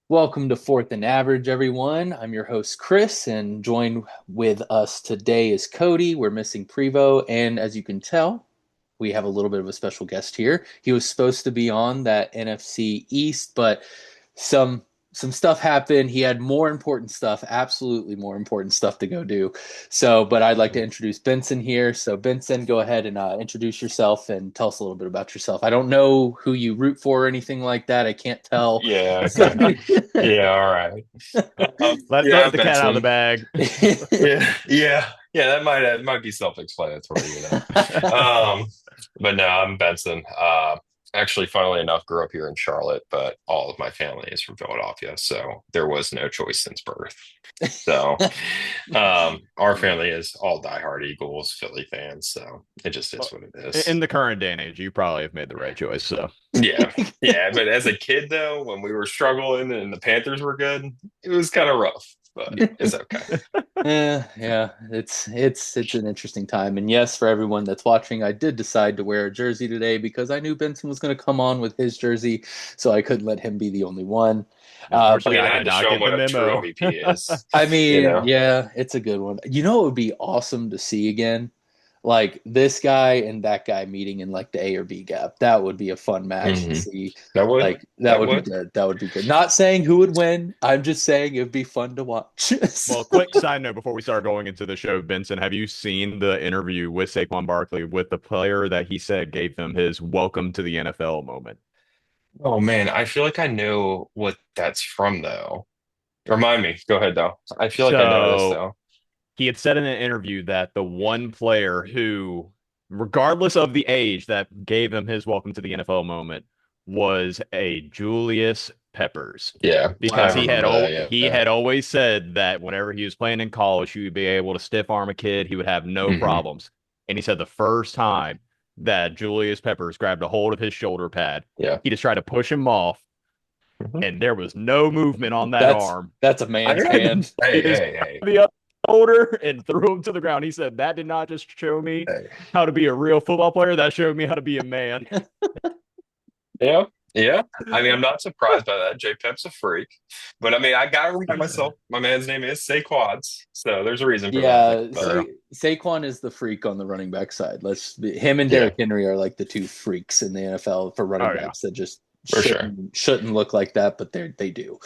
Welcome to Fourth and Average, everyone. I'm your host, Chris, and joined with us today is Cody. We're missing Prevo, and as you can tell, we have a little bit of a special guest here. He was supposed to be on that NFC East, but some some stuff happened. He had more important stuff, absolutely more important stuff to go do. But I'd like to introduce Benson here. So, Benson, go ahead and introduce yourself and tell us a little bit about yourself. I don't know who you root for or anything like that. I can't tell. Yeah, So, okay. Yeah, all right. Let Yeah, let I'm the cat out of the Benson. bag. Yeah. That might be self-explanatory. Um, but no, I'm Benson. Actually, funnily enough, grew up here in Charlotte, but all of my family is from Philadelphia, so there was no choice since birth. So, our Yeah. family is all diehard Eagles, Philly fans, so it just is Well, what it in is. the current day and age, you probably have made the right choice. So Yeah, yeah. But as a kid, though, when we were struggling and the Panthers were good, it was kind of rough, but yeah. it's okay. Yeah, it's an interesting time. And yes, for everyone that's watching, I did decide to wear a jersey today because I knew Benson was going to come on with his jersey, so I couldn't let him be the only one. I But Unfortunately, mean, I I did had to not show him get the what a true memo. MVP is, I you mean, know? yeah, it's a good one. You know, it would be awesome to see again, like this guy and that guy meeting in like the A or B gap. That would be a fun match to hmm see. That would, Like that that would be would. good. That would be good. Not saying who would win. I'm just saying it'd be fun to watch. Well, quick side note before we start going into the show, Benson, have you seen the interview with Saquon Barkley with the player that he said gave him his welcome to the NFL moment? Oh man, I feel like I know what that's from though. Remind me. Go ahead though. I feel like I know this So though. he had said in an interview that the one player who, regardless of the age, that gave him his welcome to the NFL moment was a Julius Peppers. Yeah, I Because Wow. remember that. he Yeah. had always said that whenever he was playing in college, he would be able to stiff arm a kid, he would have no hmm problems. And he said the first time that Julius Peppers grabbed a hold of his shoulder pad, Yeah. he just tried to push him off, hmm and there was no movement on that That's arm. that's a I man's heard. hand. He Hey, just hey, hey, the other shoulder and threw him to the ground. He said that did not just show me hey. how to be a real football player, that showed me how to be a man. Yeah, yeah. I mean, I'm not surprised by that. J Pep's a freak, but I mean, I gotta remind myself. My man's name is Saquads, so there's a reason for that. Yeah, But Saquon is the freak on the running back side. Him and yeah, Derrick Henry are like the two freaks in the NFL for running Oh yeah. backs that just for sure. shouldn't look like that, but they do.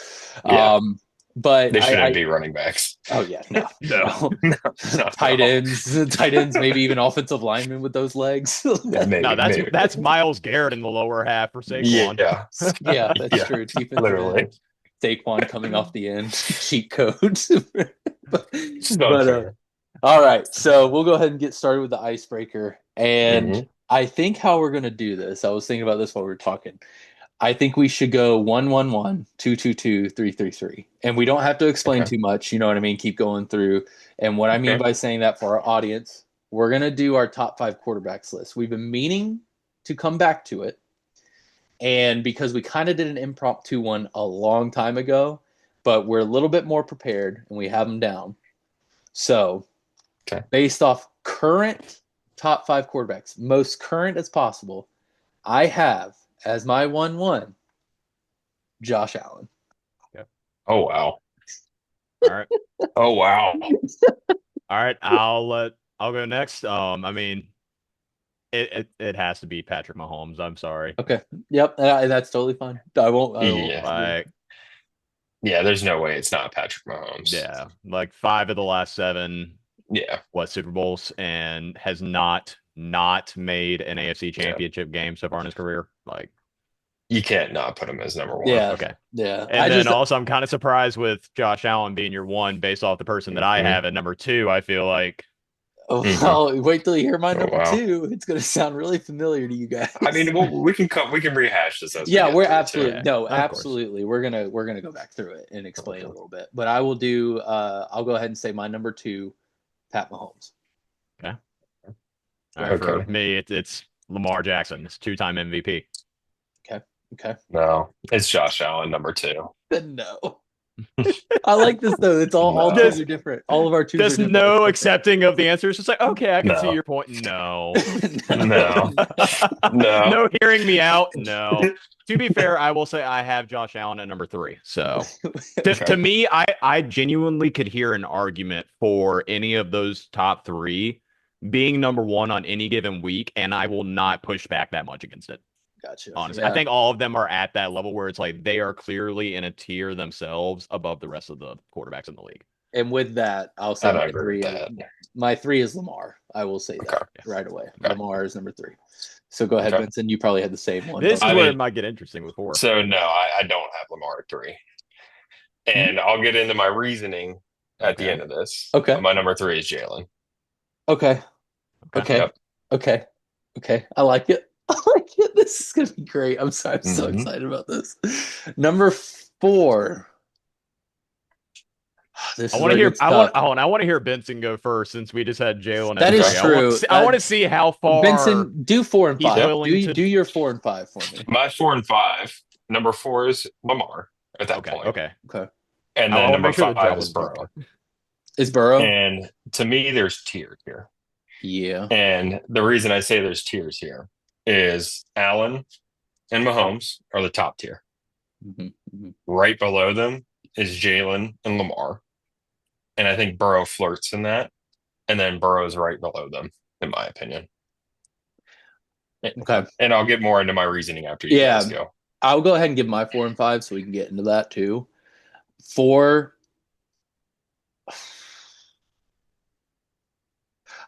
Yeah, Um, but they shouldn't I be running backs. oh yeah, no, No. no. No, not at Tight all. ends, tight ends, maybe even offensive linemen with those legs. Yeah, No, maybe, maybe. that's Miles Garrett in the lower half for Saquon. Yeah, Yeah, that's yeah, true. Defensive end. literally. Saquon coming off the end, cheat code. but So but fair. all right, so we'll go ahead and get started with the icebreaker. And hmm I think how we're gonna do this, I was thinking about this while we were talking. I think we should go 1-1-1, 2-2-2, 3-3-3. And we don't have to explain Okay. too much, you know what I mean? Keep going through. And what I mean Okay. by saying that for our audience, we're gonna do our top five quarterbacks list. We've been meaning to come back to it. And because we kind of did an impromptu one a long time ago, but we're a little bit more prepared and we have them down. So, Okay. based off current top five quarterbacks, most current as possible, I have as my 1-1 Josh Allen. Yeah. Oh wow. All right. Oh wow. All right. I'll go next. I mean, it has to be Patrick Mahomes. I'm sorry. Okay. Yep. That's totally fine. I won't. Yeah. Yeah. Like, Yeah. There's no way it's not Patrick Mahomes. yeah, like five of the last seven Yeah. Super Bowls and has not made an AFC Yeah. championship game so far in his career. Like, You can't not put him as number one. Yeah. okay. Yeah. And then also I'm kind of surprised with Josh Allen being your one based off the person that I hmm have at number two. I feel like hmm well, wait till you hear my Oh number wow. two. It's going to sound really familiar to you I guys. mean, we can rehash this as we Yeah, get we're through too. absolutely yeah, no, of course. absolutely. We're gonna go back through it and explain a Okay. little bit. But I will do. I'll go ahead and say my number two, Pat Mahomes. Okay. All right. For Okay. me, it's Lamar Jackson. It's two-time MVP. Okay. Okay. No, it's Josh Allen number two. No. I like this though. It's all No. twos are different. All of our twos are There's different. no Okay. accepting of the answers. It's like, okay, I can see No. your point. No. No. No. No hearing me out. No. To be fair, I will say I have Josh Allen at number 3. So to Okay. me, I genuinely could hear an argument for any of those top 3 being number 1 on any given week, and I will not push back that much against it. Gotcha. Honestly, I Yeah. think all of them are at that level where it's like they are clearly in a tier themselves above the rest of the quarterbacks in the league. And with that, I'll say I don't my agree with 3. that. My 3 is Lamar. I will say Okay. that right away. Okay. Lamar is number 3. So go ahead, Okay. Vincent. You probably had the same one. This is I where mean, it might get interesting with 4. So no, I don't have Lamar at 3. And I'll get into my reasoning at the Okay. end of this. Okay. My number 3 is Jalen. Okay. Okay. Yep. Okay. Okay. I like it. I like it. This is gonna be great. I'm so Mhm. excited about this. Number 4. This I is want to where it hear. gets I tough. want to hear Benson go first since we just had Jalen. That at is 3. true. I want to see how far Benson, do 4 and he's 5. willing to. Do your 4 and 5 for me. My 4 and 5. Number 4 is Lamar at that Okay. point. Okay. Okay. And I then want to number make sure the 5 job is was done. Burrow. Is Burrow? And to me, there's tiers here. Yeah. And the reason I say there's tiers here is Allen and Mahomes are the top tier. Right below them is Jalen and Lamar. And I think Burrow flirts in that. And then Burrow's right below them, in my opinion. Okay. And I'll get more into my reasoning after you guys go. I'll go ahead and give my 4 and 5 so we can get into that too. 4.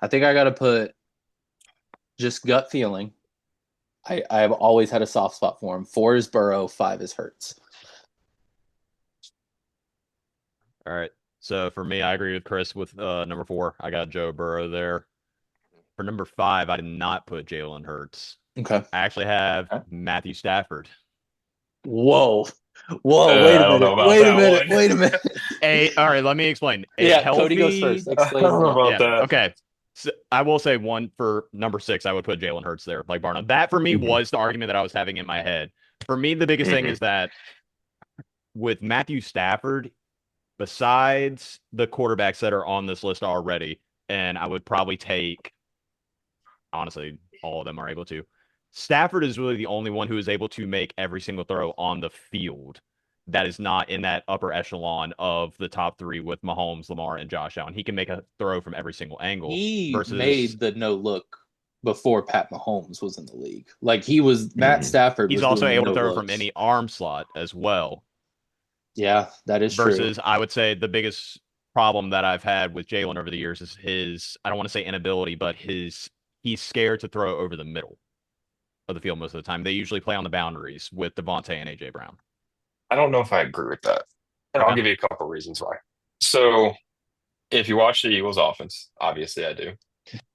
I think I got to put just gut feeling. I've always had a soft spot for him. 4 is Burrow, 5 is Hurts. All right. So for me, I agree with Chris with number 4. I got Joe Burrow there. For number 5, I did not put Jalen Hurts. Okay. I actually have Matthew Stafford. Whoa. Wait a minute. Wait a minute. All right, let me explain. Cody goes first. Explain. I don't know about that. Okay. So I will say one for number 6, I would put Jalen Hurts there, like Barnum. That for me was the argument that I was having in my head. For me, the biggest thing is that with Matthew Stafford, besides the quarterbacks that are on this list already, and I would probably take, honestly, all of them are able to. Stafford is really the only one who is able to make every single throw on the field that is not in that upper echelon of the top 3 with Mahomes, Lamar, and Josh Allen. He can make a throw from every single angle. He made the no look before Pat Mahomes was in the league. Like Matt Stafford. He's also able to throw from any arm slot as well. Yeah, that is versus, true. I would say the biggest problem that I've had with Jalen over the years is his, I don't want to say inability, but he's scared to throw over the middle of the field most of the time. They usually play on the boundaries with Devontae and AJ Brown. I don't know if I agree with that. And I'll give you a couple of reasons why. So if you watch the Eagles offense, obviously I do.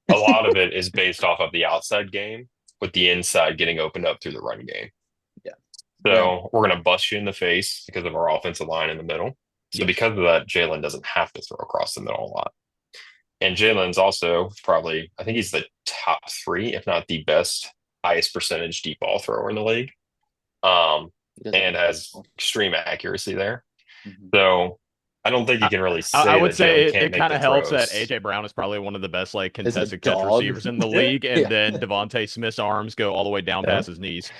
A lot of it is based off of the outside game with the inside getting opened up through the run game. Yeah. So we're going to bust you in the face because of our offensive line in the middle. So because of that, Jalen doesn't have to throw across the middle a lot. And Jalen's also probably, I think he's the top 3, if not the best, highest percentage deep ball thrower in the league. And has extreme accuracy there. So I don't think you can really say I would that say it kind of helps that AJ Brown is probably one of the best contested catch receivers in the league, and then Devontae Smith's arms go all the way down past his knees.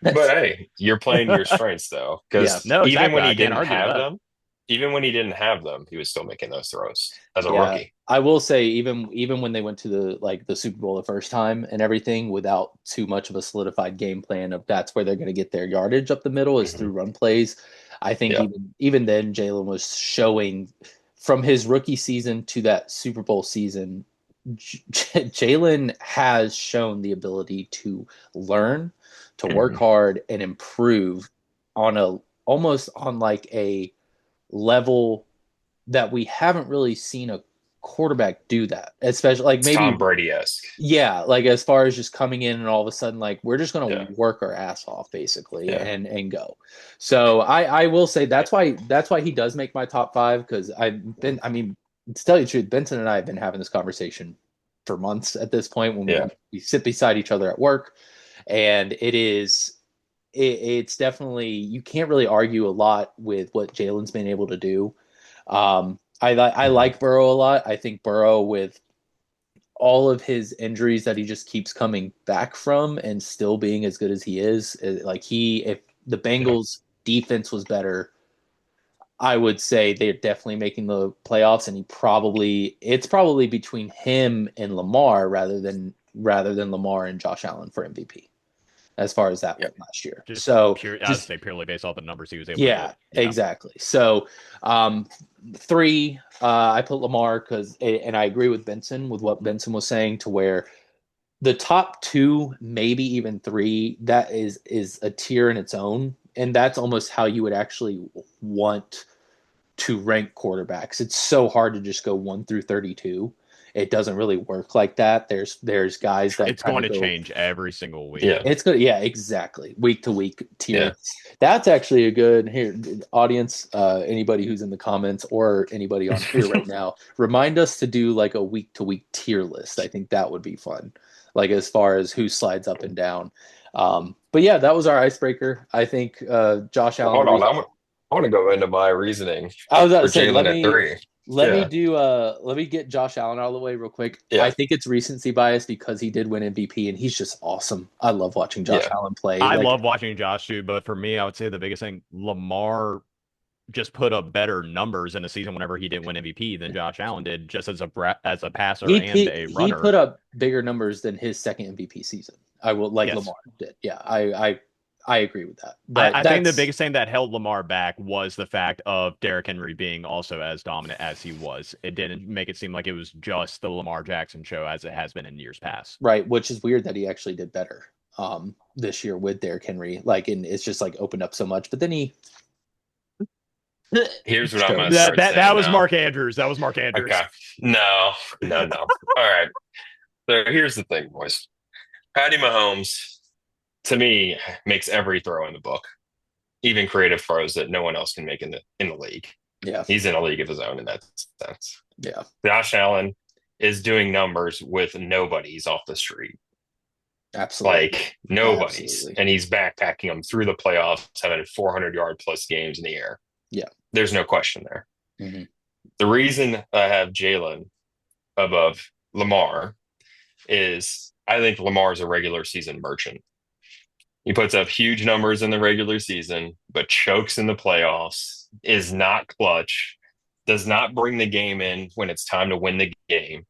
But hey, you're playing your strengths though, because even when he didn't have them, he was still making those throws as a rookie. I will say, even when they went to the Super Bowl the first time and everything, without too much of a solidified game plan of that's where they're going to get their yardage up the middle is through run plays. I think even then, Jalen was showing from his rookie season to that Super Bowl season. Jalen has shown the ability to learn, to work hard, and improve on almost on like a level that we haven't really seen a quarterback do that, especially like maybe Tom Brady-esque. Yeah, like as far as just coming in and all of a sudden like we're just going to work our ass off basically and go. So I will say that's why he does make my top 5, because to tell you the truth, Benson and I have been having this conversation for months at this point when we sit beside each other at work, and it is it's definitely, you can't really argue a lot with what Jalen's been able to do. I like Burrow a lot. I think Burrow, with all of his injuries that he just keeps coming back from and still being as good as he is, if the Bengals defense was better, I would say they're definitely making the playoffs, and it's probably between him and Lamar rather than Lamar and Josh Allen for MVP, as far as that went last year. Just So I would say purely based off the numbers he was able to yeah, get. exactly. So 3, I put Lamar and I agree with Benson with what Benson was saying, to where the top 2, maybe even 3, that is a tier in its own, and that's almost how you would actually want to rank quarterbacks. It's so hard to just go 1 through 32. It doesn't really work like that. There's guys that it's going to change every single week. Yeah, it's good. Yeah, exactly. Week to week tier. Yeah. That's actually a good audience. Anybody who's in the comments or anybody on here right now, remind us to do like a week to week tier list. I think that would be fun. Like as far as who slides up and down. But yeah, that was our icebreaker. I think Josh Allen. Hold on, I want to go into my reasoning I was about for to say, Jalen at 3. let me get Josh Allen out of the way real quick. Yeah. I think it's recency bias because he did win MVP and he's just awesome. I love watching Josh Allen play. I love watching Josh too, but for me, I would say the biggest thing, Lamar just put up better numbers in a season whenever he didn't win MVP than Josh Allen did, just as a passer and a runner. He put up bigger numbers than his second MVP season. Lamar did. Yeah, I agree with that. But I think the biggest thing that held Lamar back was the fact of Derrick Henry being also as dominant as he was. It didn't make it seem like it was just the Lamar Jackson show as it has been in years past. Right, which is weird that he actually did better this year with Derrick Henry. And it's just opened up so much. But then he. Here's what I'm going to start saying. That was Mark Andrews. That was Mark Andrews. Okay. No. All right. So here's the thing, boys. Patty Mahomes, to me, makes every throw in the book, even creative throws that no one else can make in the league. Yeah, he's in a league of his own in that sense. Yeah, Josh Allen is doing numbers with nobodies off the street. Absolutely, like nobody's, and he's backpacking them through the playoffs, having 400-yard plus games in the air. Yeah, there's no question there. Mm-hmm. The reason I have Jalen above Lamar is I think Lamar is a regular season merchant. He puts up huge numbers in the regular season, but chokes in the playoffs, is not clutch, does not bring the game in when it's time to win the game.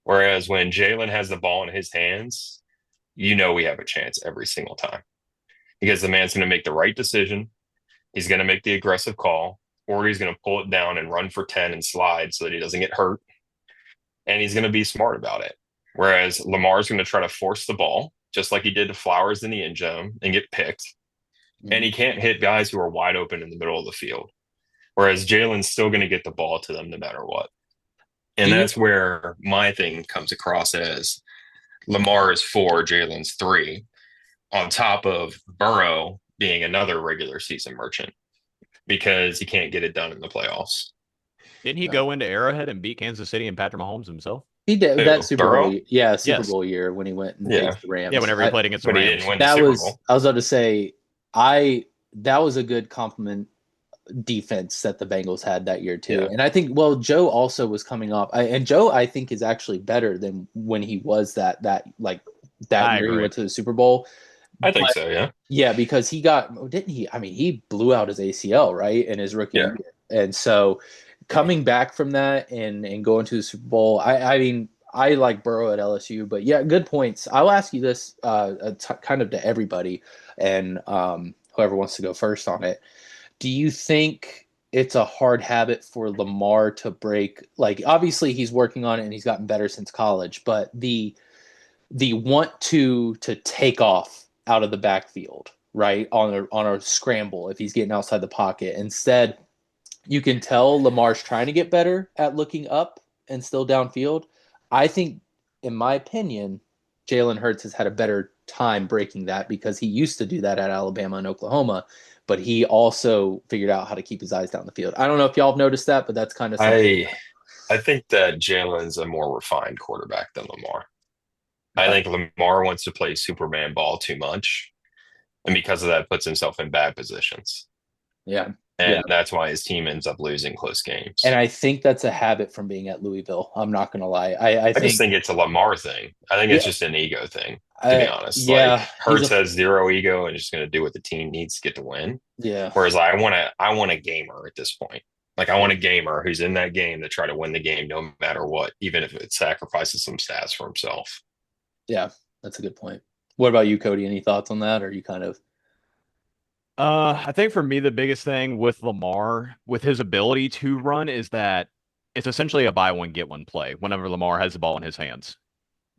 Whereas when Jalen has the ball in his hands, we have a chance every single time because the man's going to make the right decision. He's going to make the aggressive call, or he's going to pull it down and run for 10 and slide so that he doesn't get hurt. And he's going to be smart about it. Whereas Lamar's going to try to force the ball, just like he did to Flowers in the end zone, and get picked. Mm-hmm. And he can't hit guys who are wide open in the middle of the field. Whereas Jalen's still going to get the ball to them no matter what. And that's where my thing comes across as Lamar is 4, Jalen's 3, on top of Burrow being another regular season merchant because he can't get it done in the playoffs. Didn't he go into Arrowhead and beat Kansas City and Patrick Mahomes himself? He did that Super Bowl. Yeah, Super Bowl year when he went and faced the Rams. Yeah, whenever he played against the Rams. He didn't win the Super Bowl. I was about to say, that was a good compliment defense that the Bengals had that year too. Yeah. And I think, Joe also was coming off, and Joe I think is actually better than when he was that year he went to the Super Bowl. I think so, yeah. Yeah, because didn't he? I mean, he blew out his ACL, right, in his rookie year. And so coming back from that and going to the Super Bowl, I mean, I like Burrow at LSU, but yeah, good points. I'll ask you this kind of to everybody, and whoever wants to go first on it. Do you think it's a hard habit for Lamar to break? Like, obviously he's working on it and he's gotten better since college, but the want to take off out of the backfield, right, on a scramble if he's getting outside the pocket. Instead, you can tell Lamar's trying to get better at looking up and still downfield. I think, in my opinion, Jalen Hurts has had a better time breaking that because he used to do that at Alabama and Oklahoma, but he also figured out how to keep his eyes down the field. I don't know if y'all have noticed that, but that's kind of something. I think that Jalen's a more refined quarterback than Lamar. I think Lamar wants to play Superman ball too much. And because of that, puts himself in bad positions. Yeah. And that's why his team ends up losing close And games. I think that's a habit from being at Louisville. I'm not going to lie. I I just think, think it's a Lamar thing. I think it's yeah, just an ego thing, to be honest. Like yeah, Hurts has zero ego and just going to do what the team needs to get to win. yeah, Whereas I want a gamer at this point. Like I want a gamer who's in that game to try to win the game no matter what, even if it sacrifices some stats for himself. yeah, that's a good point. What about you, Cody? Any thoughts on that? Or are you kind of, I think for me, the biggest thing with Lamar, with his ability to run, is that it's essentially a buy one, get one play whenever Lamar has the ball in his hands.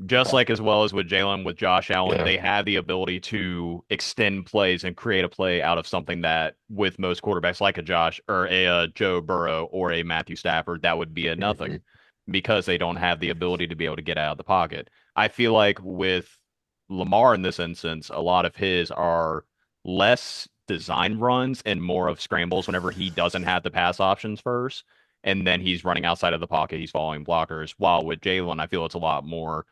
Just okay. like as well as with Jalen, with Josh Allen, Yeah. they have the ability to extend plays and create a play out of something that with most quarterbacks like a Josh or a Joe Burrow or a Matthew Stafford, that would be a nothing because they don't have the ability to be able to get out of the pocket. I feel like with Lamar in this instance, a lot of his are less design runs and more of scrambles whenever he doesn't have the pass options first. And then he's running outside of the pocket, he's following blockers. While with Jalen, I feel it's a lot more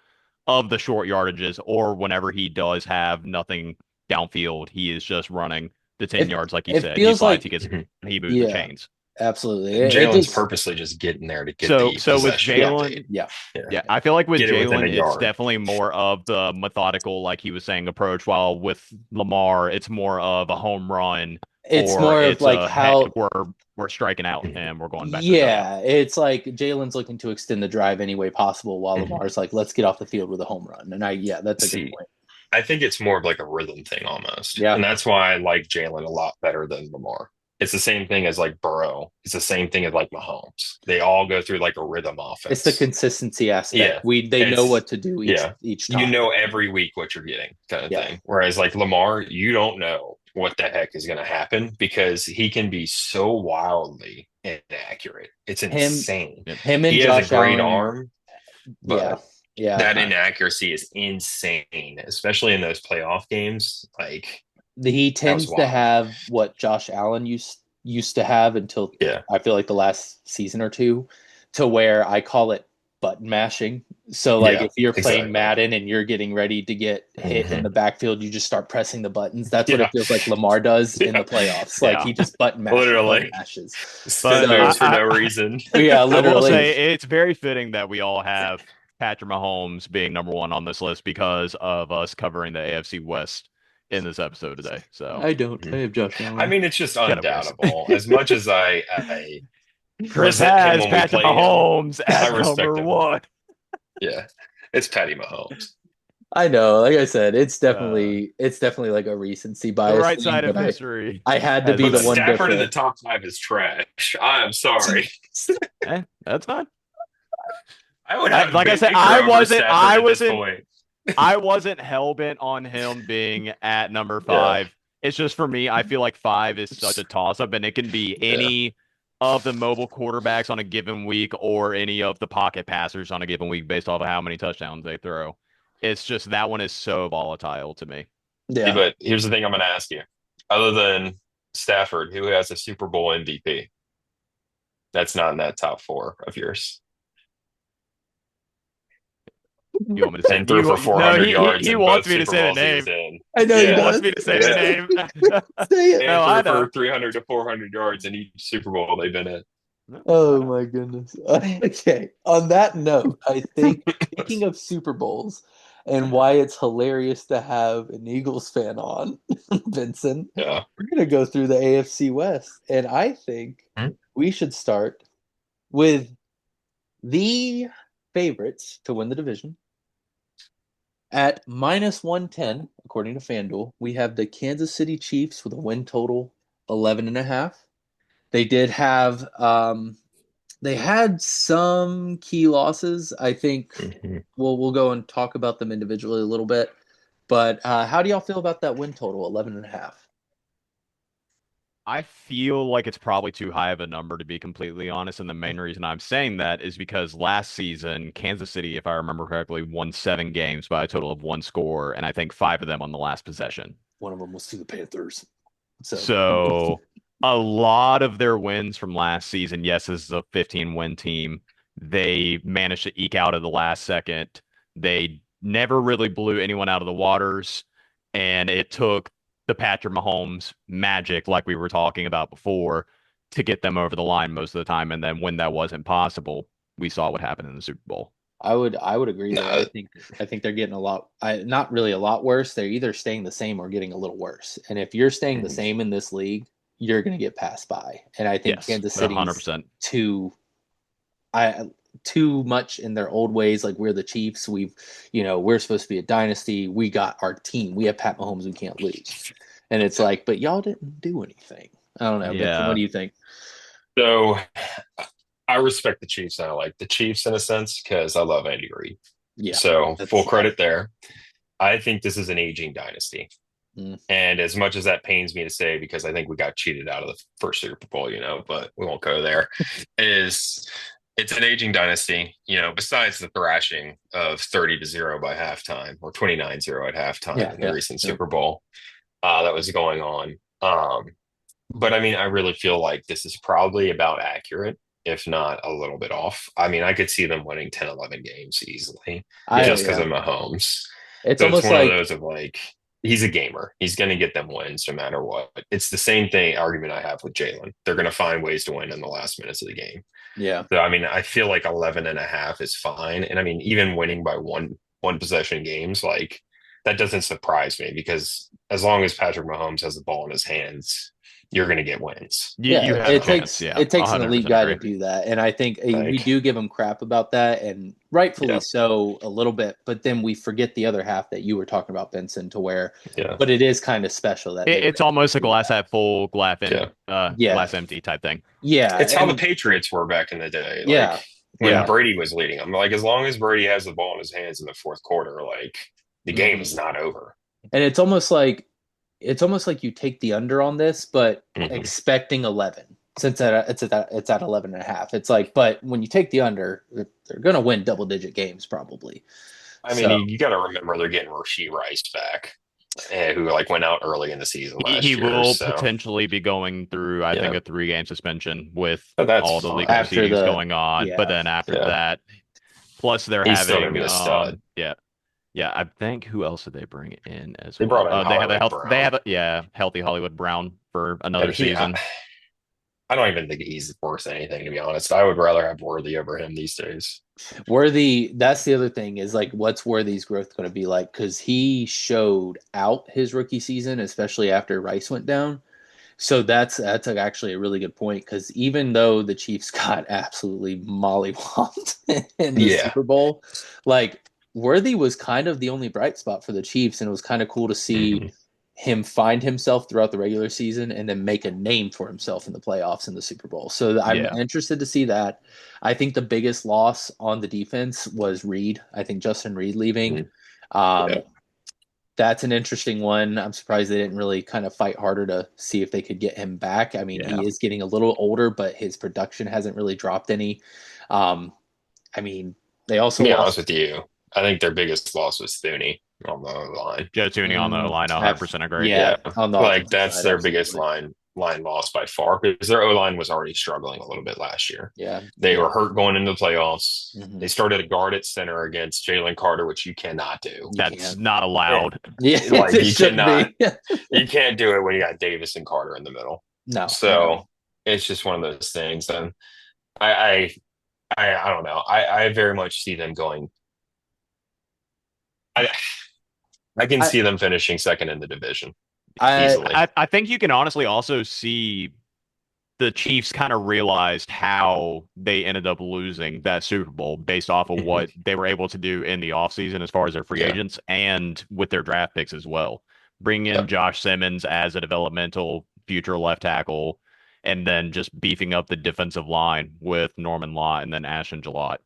of the short yardages, or whenever he does have nothing downfield, he is just running the 10 it, yards, like you it said. He feels slides, like, he gets, he moves the yeah, chains. absolutely. It Jalen's just, purposely just getting there to get So, the so with possession yeah, Jalen, update. yeah, yeah, I feel like with Get it within a Jalen, it's yard. definitely more of the methodical, like he was saying, approach. While with Lamar, it's more of a home run, it's or more of it's like a heck, how, we're striking out Mhm. and we're going back to the dugout. yeah, it's like Jalen's looking to extend the drive any way possible, while Mhm. Lamar's like, let's get off the field with a home run. And yeah, that's a good See, point. I think it's more of like a rhythm thing almost. Yeah, And that's why I like Jalen a lot better than Lamar. It's the same thing as like Burrow. It's the same thing as like Mahomes. They all go through like a rhythm it's the offense. consistency aspect. Yeah. They know It's what to do yeah. each You time. know every week what you're getting kind of Yeah, thing. Whereas like Lamar, you don't know what the heck is going to happen because he can be so wildly inaccurate. It's him insane. Yep. him and He has a Josh great Allen. arm, Yeah, but yeah. that inaccuracy is insane, especially in those playoff games. Like He that was tends to wild. have what Josh Allen used to have until Yeah. I feel like the last season or two, to where I call it button mashing. So like Yeah, if you're playing exactly. Madden and you're getting ready to get hit in Hmm. the backfield, you just start pressing the buttons. That's what it Yeah. feels like Lamar does in Yeah. the playoffs. Like Yeah. he just button Literally mashes. But spin So moves for no reason. yeah, I will literally. say it's very fitting that we all have Patrick Mahomes being number one on this list because of us covering the AFC West in this episode today. So I don't. I Mhm. have Josh I Allen. mean, it's just shut up, Chris. undoubtable. As much as I Chris resent him has when we Patrick play him, Mahomes I at respect number him. one. Yeah, it's Patty Mahomes. I know. Like I said, Uh, it's definitely like a recency the bias right thing, side but of history, I had to as be the But the man one said. Stafford in the different. top five is trash. I'm sorry. That's fine. I would have Like I Ben said, Baker over Stafford at this point. I wasn't hell bent on him being at number Yeah, five. It's just for me, I feel like five is such a toss up, and it can be yeah. any of the mobile quarterbacks on a given week or any of the pocket passers on a given week based off of how many touchdowns they throw. It's just that one is so volatile to me. See, Yeah. but here's the thing I'm going to ask you. Other than Stafford, who has a Super Bowl MVP? That's not in that top four of yours. You want me to say And threw for no, 400 yards he in wants both me to Super say the Bowls he was name. in. I know he He Yeah, wants does. me to say the yeah. name. Say it. And No, I threw know. for 300 to 400 yards in each Super Bowl they've been in. No, I Oh know. my goodness. Okay. On that note, I think speaking of Super Bowls and why it's hilarious to have an Eagles fan on, Vincent, Yeah. we're going to go through the AFC West. And I think Hmm? we should start with the favorites to win the division. At minus 110, according to FanDuel, we have the Kansas City Chiefs with a win total 11 and a half. They did have they had some key losses. I think Mhm. we'll go and talk about them individually a little bit. But how do y'all feel about that win total, 11 and a half? I feel like it's probably too high of a number to be completely honest. And the main reason I'm saying that is because last season, Kansas City, if I remember correctly, won 7 games by a total of 1 score, and I think 5 of them on the last possession. One of them was to the Panthers. So So a lot of their wins from last season, yes, this is a 15-win team. They managed to eke out of the last second. They never really blew anyone out of the waters, and it took the Patrick Mahomes magic, like we were talking about before, to get them over the line most of the time. And then when that wasn't possible, we saw what happened in the Super Bowl. I would agree there. No, I think they're getting a lot not really a lot worse. They're either staying the same or getting a little worse. And if you're staying the same in this league, you're going to get passed by. And I think Yes, Kansas City's 100%. too much in their old ways. Like we're the Chiefs. We're supposed to be a dynasty. We got our team. We have Pat Mahomes. We can't lose. And it's like, but y'all didn't do anything. I don't know. Benson, what Yeah. do you think? so I respect the Chiefs, and I like the Chiefs in a sense because I love Andy Reid. Yeah. So full That's credit there. I think this is an aging dynasty. Mm. And as much as that pains me to say, because I think we got cheated out of the first Super Bowl, but we won't go there, is it's an aging dynasty, besides the thrashing of 30-0 by halftime or 29-0 at halftime in the recent Super Bowl that was going on. But I mean, I really feel like this is probably about accurate, if not a little bit off. I mean, I could see them winning 10, 11 games easily just because of Mahomes. It's So it's almost one of like those of like, he's a gamer. He's going to get them wins no matter what. It's the same argument I have with Jalen. They're going to find ways to win in the last minutes of the game. yeah. So, I mean, I feel like 11.5 is fine. And I mean, even winning by one possession games, like that doesn't surprise me because as long as Patrick Mahomes has the ball in his hands, you're going to get wins. You have it a chance. Yeah, it takes an 100% elite guy to agree. do that, and I think we Like, do give him crap about that, and rightfully Yeah. so a little bit. But then we forget the other half that you were talking about, Benson, to where, yeah. but it is kind of special that they It's were able almost to a do glass that. half full, Yeah. glass empty type thing. Yeah, It's how the and Patriots were back in the day. yeah, Like when yeah, Brady was leading them, like as long as Brady has the ball in his hands in the fourth quarter, like the game Mhm. is not over. And it's almost like you take the under on this, but Mhm. expecting 11. Since it's at 11 and a half. It's like, but when you take the under, they're going to win double digit games probably. I mean, So you got to remember they're getting Rasheed Rice back, who like went out early in the season last He year. will So potentially be going through, I think, yeah, a 3-game suspension with but that's all the league fine. after proceedings the going on. yeah, But then after Yeah, that, plus they're he's still gonna having, be a stud. yeah. I think who else did they bring in as They well? brought in They have Hollywood Brown, healthy Hollywood Brown for and another season. I don't even think he's worth anything, to be honest. I would rather have Worthy over him these days. Worthy. That's the other thing is like, what's Worthy's growth going to be like? Because he showed out his rookie season, especially after Rice went down. So that's like actually a really good point because even though the Chiefs got absolutely mollywopped in the Yeah. Super Bowl, like Worthy was kind of the only bright spot for the Chiefs, and it was kind of cool to see Mhm. him find himself throughout the regular season and then make a name for himself in the playoffs in the Super Bowl. So I'm Yeah. interested to see that. I think the biggest loss on the defense was Reed. I think Justin Reed leaving. Yeah. That's an interesting one. I'm surprised they didn't really kind of fight harder to see if they could get him back. I mean, Yeah. he is getting a little older, but his production hasn't really dropped any. I mean, they also To be honest lost. with you, I think their biggest loss was Thuney on the line. Joe Tooney on the line, 100% agree. Yeah, on the like offensive that's side, their biggest absolutely. line loss by far because their O line was already struggling a little bit last year. Yeah, They were hurt going into the playoffs. Mhm. They started a guard at center against Jalen Carter, which you cannot do. That's can't. not allowed. Yeah, Like it you should cannot, be. you can't do it when you got Davis and Carter in the middle. No, So it's just one of those things. And I, I don't know. I very much see them going. I can see them finishing second in the division easily. I think you can honestly also see the Chiefs kind of realized how they ended up losing that Super Bowl based off of what they were able to do in the offseason as far as their free agents and with their draft picks as well. Bring in Josh Simmons as a developmental future left tackle, and then just beefing up the defensive line with Norman Law and then Ashton Gillott.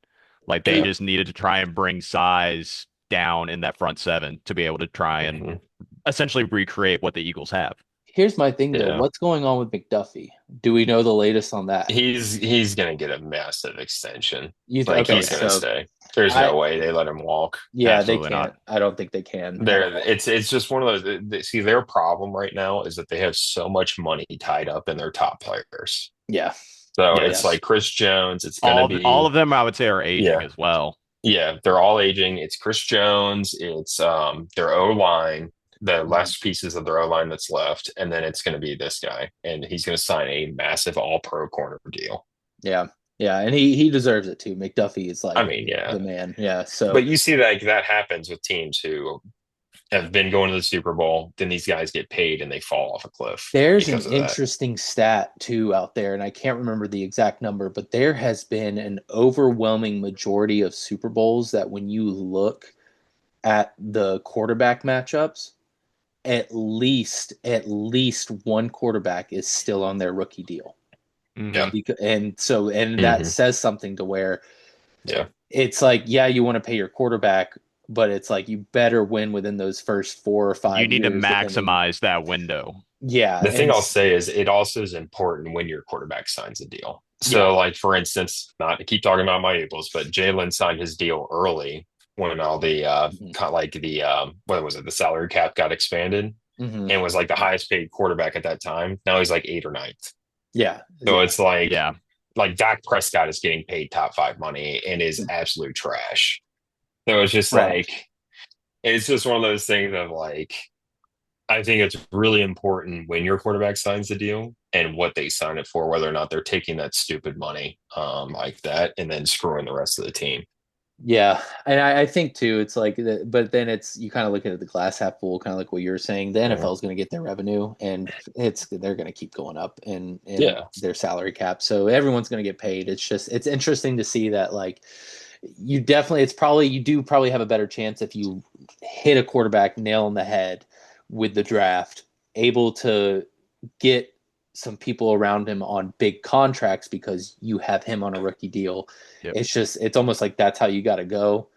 Like they just needed to try and bring size down in that front seven to be able to try and essentially recreate what the Eagles have. Here's my thing though. What's going on with McDuffie? Do we know the latest on that? He's gonna get a massive extension. He's gonna so stay. There's no way they let him walk. Yeah, Absolutely they can't. not. I don't think they can. It's just one of those. See, their problem right now is that they have so much money tied up in their top players. Yeah. So it's like Chris Jones. It's gonna be all of them. I would say are aging as well. Yeah, they're all aging. It's Chris Jones. It's their O line. the last pieces of their O-line that's left, and then it's going to be this guy, and he's going to sign a massive all-pro corner deal. Yeah. Yeah. And he deserves it too. McDuffie is I like mean, yeah. the man. Yeah. So But you see that happens with teams who have been going to the Super Bowl, then these guys get paid and they fall off a cliff there's an because of that. interesting stat too out there, and I can't remember the exact number, but there has been an overwhelming majority of Super Bowls that when you look at the quarterback matchups, at least one quarterback is still on their rookie deal. Yeah. And that Hmm. says something to where Yeah. it's like, yeah, you want to pay your quarterback, but it's like you better win within those first 4 or 5 You need to years, depending. maximize that window. Yeah, The thing I'll say is it also is important when your quarterback signs a deal. yeah, So, like, for instance, not to keep talking about my Eagles, but Jalen signed his deal early when all the mhm, like the what was it, the salary cap got expanded mhm. and was like the highest paid quarterback at that time. Now he's like eighth or ninth. Yeah, So yeah, it's like Yeah. Dak Prescott is getting paid top five money and is absolute trash. So it's just correct. like it's just one of those things of like I think it's really important when your quarterback signs the deal and what they sign it for, whether or not they're taking that stupid money like that and then screwing the rest of the team. Yeah, and I think too, it's like, but then it's you kind of look at the glass half full, kind of like what you're saying. The Yeah. NFL is going to get their revenue, and they're going to keep going up in Yeah. their salary cap, so everyone's going to get paid. It's interesting to see that like you definitely you do probably have a better chance if you hit a quarterback nail on the head with the draft, able to get some people around him on big contracts because you have him on a rookie deal. Yep. It's almost like that's how you got to go,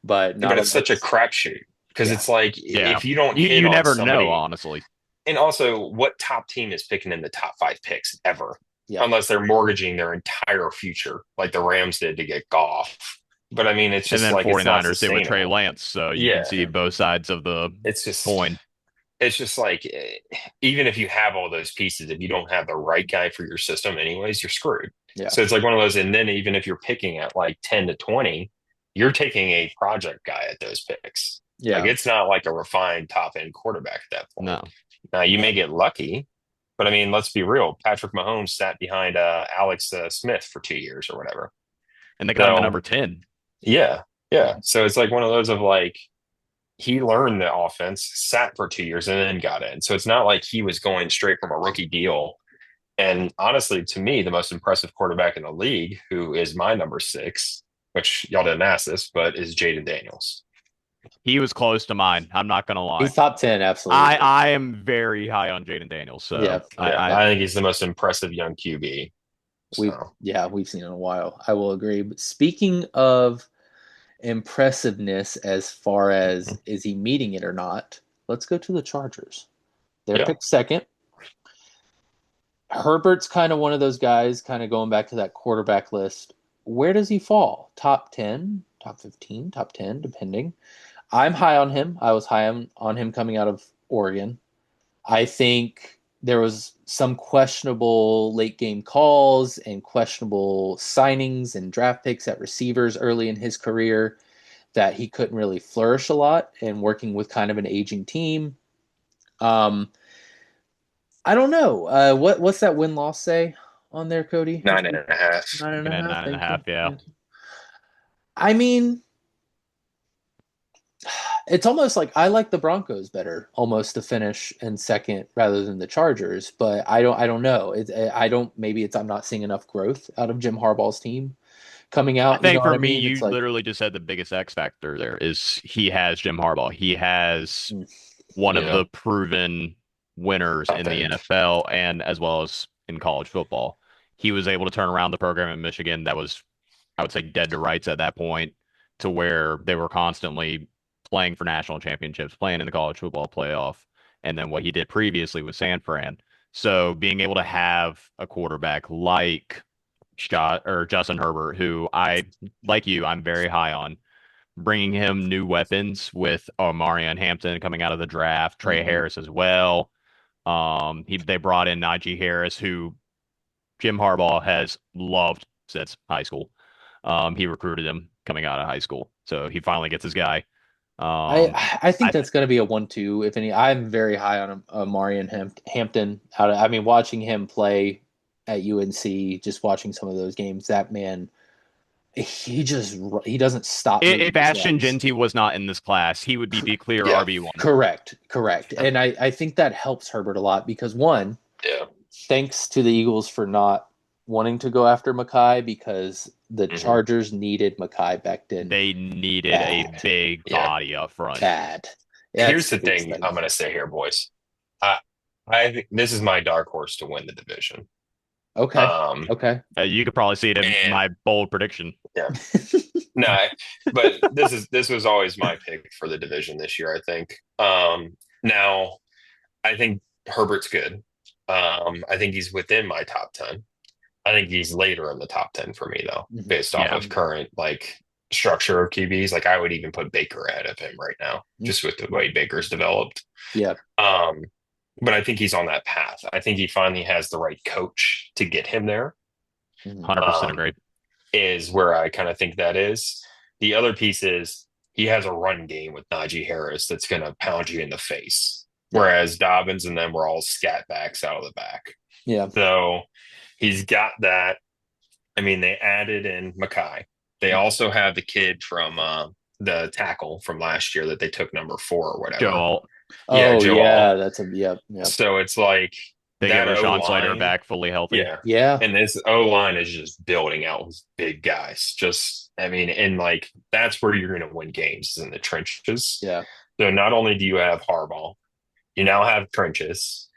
but But not it's such a always. crapshoot because Yeah, it's like Yeah. if you don't hit You on never know, somebody, honestly. and also what top team is picking in the top five picks ever, yeah, unless they're mortgaging their entire future like the Rams did to get Goff. But I mean, it's And just then like it's not 49ers did with Trey sustainable. Lance. So you can Yeah. see both sides of the It's just coin. it's just like even if you have all those pieces, if you don't have the right guy for your system, anyways, you're screwed. yeah, So it's like one of those. And then even if you're picking at like 10 to 20, you're taking a project guy at those picks. Like yeah, it's not like a refined top end quarterback at that point. No. Now you may get lucky, but I mean, let's be real. Patrick Mahomes sat behind Alex Smith for 2 years or whatever. And they got him at So number 10. yeah, yeah. So it's like one of those of like he learned the offense, sat for 2 years, and then got in. So it's not like he was going straight from a rookie deal. And honestly, to me, the most impressive quarterback in the league, who is my number six, which y'all didn't ask this, but is Jaden Daniels. He was close to mine. I'm not going to lie. he's top 10, absolutely. I am very high on Jaden Daniels. Yeah, So Yeah, I I think he's the most impressive young QB. So we've seen it in a while. I will agree. But speaking of impressiveness, as far as is he meeting it or not, let's go to the Chargers. They're yeah, picked second. Herbert's kind of one of those guys, kind of going back to that quarterback list. Where does he fall? Top 10, top 15, top 10, depending. I'm high on him. I was high on him coming out of Oregon. I think there was some questionable late game calls and questionable signings and draft picks at receivers early in his career that he couldn't really flourish a lot and working with kind of an aging team. Um, I don't know. What's that win loss say on there, Cody? nine and a half. Nine and a looking at half. nine and a Thank you. half. Yeah. Thank you. I mean, it's almost like I like the Broncos better, almost to finish in second rather than the Chargers. But I don't know. I don't. Maybe it's I'm not seeing enough growth out of Jim Harbaugh's team coming I out. You know think what for I me, mean? It's you like, literally just said the biggest X factor there is he has Jim Harbaugh. He has mm, one of Yeah, the proven winners top in the end. NFL and as well as in college football. He was able to turn around the program in Michigan that was, I would say, dead to rights at that point, to where they were constantly playing for national championships, playing in the college football playoff, and then what he did previously with San Fran. So being able to have a quarterback like Justin Herbert, who like you, I'm very high on, bringing him new weapons with Marion Hampton coming out of the draft, Trey mhm. Harris as well. They brought in Najee Harris, who Jim Harbaugh has loved since high school. He recruited him coming out of high school, so he finally gets his guy. I think I that's going to be a 1-2. If any, I'm very high on Amari and Hampton. I mean, watching him play at UNC, just watching some of those games, that man, he doesn't stop moving if his Ashton legs. Genty was not in this class, he would be the clear Yeah. RB1. Correct. And I think that helps Herbert a lot because one, Yeah. thanks to the Eagles for not wanting to go after Mackay because the Chargers needed Mackay Becton They needed a bad. big body up front. Bad. Here's the thing I'm going to say here, boys. I think this is my dark horse to win the division. Okay. Okay. You could probably see it in my bold prediction. Yeah. No, but this was always my pick for the division this year, I think. Now I think Herbert's good. I think he's within my top 10. I think he's later in the top 10 for me though, based off of current structure of QBs. Like I would even put Baker ahead of him right now, just with the way Baker's developed. Yeah. But I think he's on that path. I think he finally has the right coach to get him there. 100% agree. Is where I kind of think that is. The other piece is he has a run game with Najee Harris that's going to pound you in the face. Whereas Dobbins and them were all scat backs out of the back. Yeah. So he's got that. I mean, they added in Mackay. They also have the kid from the tackle from last year that they took number 4 or whatever. Joel. Yeah, that's yep. So it's like they get Rashawn Slater back fully healthy. Yeah. And this O-line is just building out with big guys. And that's where you're going to win games, is in the trenches. Yeah. So not only do you have Harbaugh, you now have trenches.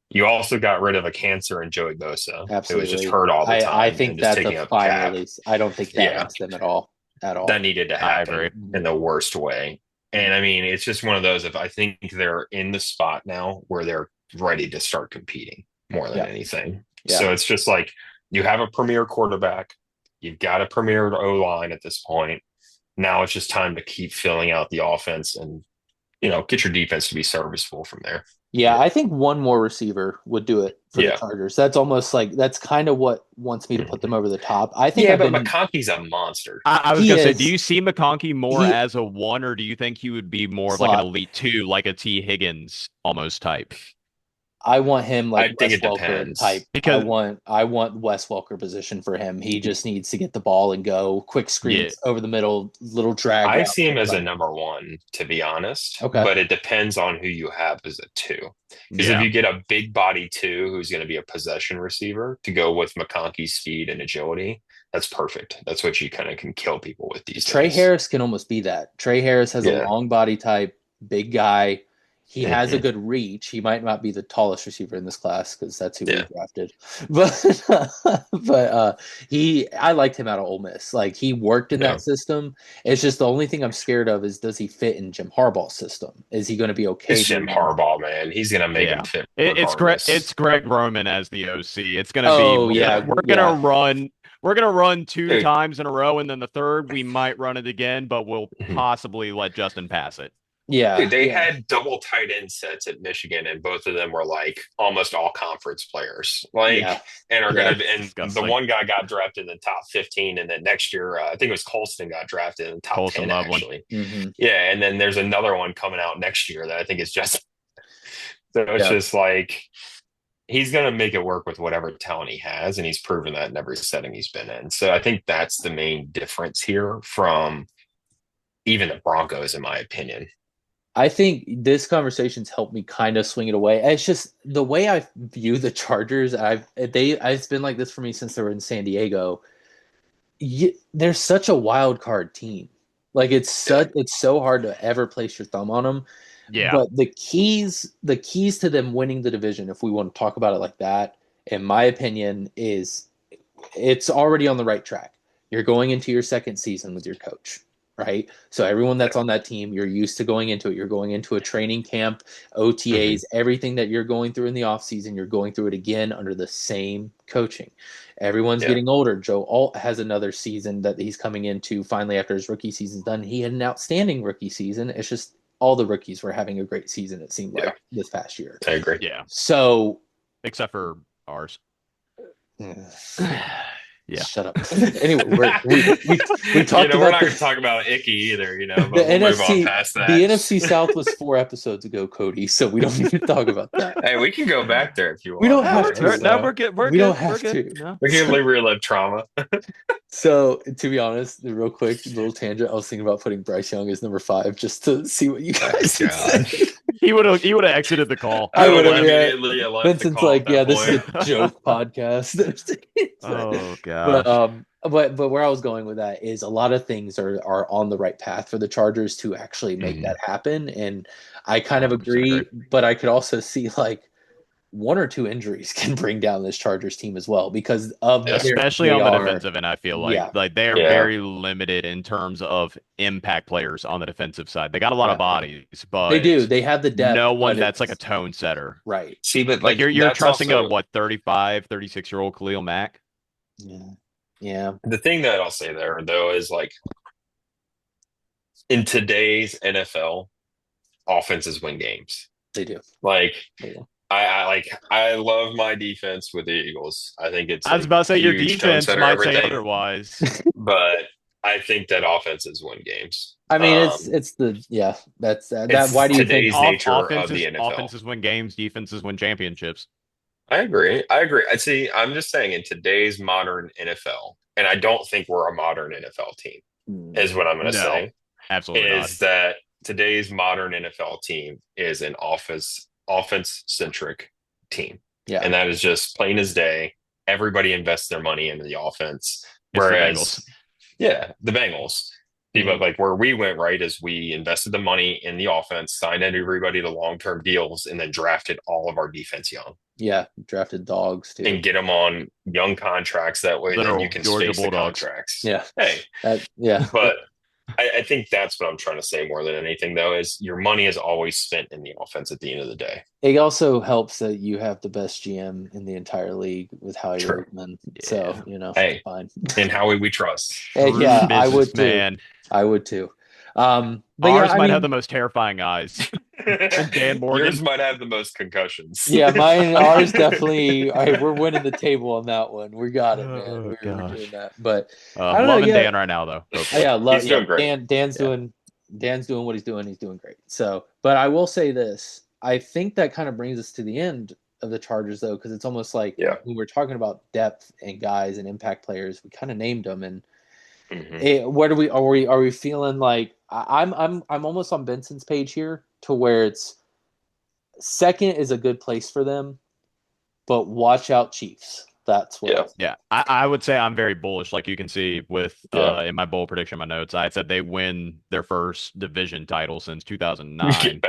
You also got rid of a cancer in Joey Bosa. Absolutely. It was just hurt all the time. I think that's a fine release. I don't think that hurts them at all. That needed to happen in the worst way. And I mean, it's just one of those, if I think they're in the spot now where they're ready to start competing more than anything. Yeah. So it's just like you have a premier quarterback, you've got a premier O-line at this point. Now it's just time to keep filling out the offense and, get your defense to be serviceable from there. Yeah, I think one more receiver would do it for the Chargers. That's almost that's kind of what wants me to put them over the top. I think. But McConkey's a monster. I was going to say, do you see McConkey more as a 1, or do you think he would be more of like an elite 2, like a T. Higgins almost type? I want him I think it depends. type. Because I want Wes Welker position for him. He just needs to get the ball and go quick screens over the middle, little drag. I see him as a number 1, to be honest. Okay. But it depends on who you have as a 2. Because if you get a big body 2 who's going to be a possession receiver to go with McConkey's speed and agility, that's perfect. That's what you kind of can kill people with these Trey days. Harris can almost be that. Trey Harris has a long body type, big guy. He has a good reach. He might not be the tallest receiver in this class because that's who we drafted. But I liked him out of Ole Miss. Like he worked in that system. It's just the only thing I'm scared of is, does he fit in Jim Harbaugh's system? Is he going to be okay? It's Jim Harbaugh, man. He's going to make him fit. It's Greg Roman as the OC. It's going to be. We're going to run. We're going to run 2 times in a row, and then the third we might run it again, but we'll possibly let Justin pass it. Yeah, dude, they had double tight end sets at Michigan, and both of them were almost all conference players. And are going to. And the one guy got drafted in the top 15, and then next year, I think it was Colston got drafted in the top 10. Actually, yeah. And then there's another one coming out next year that I think is just. So it's just he's going to make it work with whatever talent he has, and he's proven that in every setting he's been in. So I think that's the main difference here from even the Broncos, in my opinion. I think this conversation's helped me kind of swing it away. It's just the way I view the Chargers. It's been like this for me since they were in San Diego. They're such a wild card team. It's so hard to ever place your thumb on them. Yeah. But the keys to them winning the division, if we want to talk about it like that, in my opinion, is it's already on the right track. You're going into your second season with your coach. Right. So everyone that's on that team, you're used to going into it. You're going into a training camp, OTAs, everything that you're going through in the offseason, you're going through it again under the same coaching. Everyone's getting older. Joe Alt has another season that he's coming into finally after his rookie season's done. He had an outstanding rookie season. It's just all the rookies were having a great season, it seemed like, this past year. I agree. Yeah. So except for ours. Yeah. Shut up. Anyway, we talked we're about not going to this. talk about Icky either, The but we'll move on NFC, past the that. NFC South was 4 episodes ago, Cody. So we don't need to talk about that. Hey, we can go back there if you want. We don't No, have to. we're good. We're We good. don't have to. No. We can relive trauma. So to be honest, real quick, little tangent. I was thinking about putting Bryce Young as number 5 just to see what you guys would say. He would have exited the call. I would have. immediately left the Vincent's call like, at that yeah, this point. is a joke podcast. Oh But gosh. but where I was going with that is a lot of things are on the right path for the Chargers to actually make that happen, and I kind of 100% agree. agree. But I could also see like 1 or 2 injuries can bring down this Chargers team as well because of Especially on the defensive end, I feel Yeah. like they are very limited in terms of impact players on the defensive side. They got a lot of bodies, but they do. They have the depth. no one but that's like a it's- tone setter. right. See, but Like you're that's trusting also, a what 35, 36-year-old Khalil Mack. Yeah. the thing that I'll say there though is like in today's NFL, offenses win games. They do. Like They do. I love my defense with the Eagles. I think it's I was about to say your huge tone defense setter, might say everything. otherwise. But I think that offenses win games. I mean, it's the that's that. It's Why do you think? today's nature of the NFL. Offenses win games, defenses win championships. I agree. I see. I'm just saying in today's modern NFL, and I don't think we're a modern NFL team, is what I'm going to say. Absolutely Is that today's modern NFL team is an offense centric team. Yeah. And that is just plain as day. Everybody invests their money into the offense. It's Whereas, the Bengals. Mhm. Like where we went right is we invested the money in the offense, signed everybody to long-term deals, and then drafted all of our defense young. Yeah, drafted dogs too. And get them on young contracts. That way then you can Georgia space Bulldogs. the contracts. Yeah. Hey. Yeah. But I think that's what I'm trying to say more than anything, though, is your money is always spent in the offense at the end of the day. It also helps that you have the best GM in the entire league with Howie True. Roseman. Yeah. So, Hey. fine. And Howie we trust. Yeah, I would too. Man. I would too. But Ours yeah, might have the most terrifying eyes. Dan Morgan. Yours might have the most concussions. Yeah, ours definitely. We're winning the table on that one. We got it, man. We're doing that. But I don't know. Loving Yeah, Dan right now, though. love. He's doing great. Dan's doing what he's doing. He's doing great. So, but I will say this. I think that kind of brings us to the end of the Chargers, though, because it's almost like when we're talking about depth and guys and impact players, we kind of named them. And what are we feeling like? I'm almost on Benson's page here to where it's second is a good place for them, but watch out, Chiefs. That's what. Yeah, I would say I'm very bullish. Like you can see with in my bold prediction, my notes, I said they win their first division title since 2009,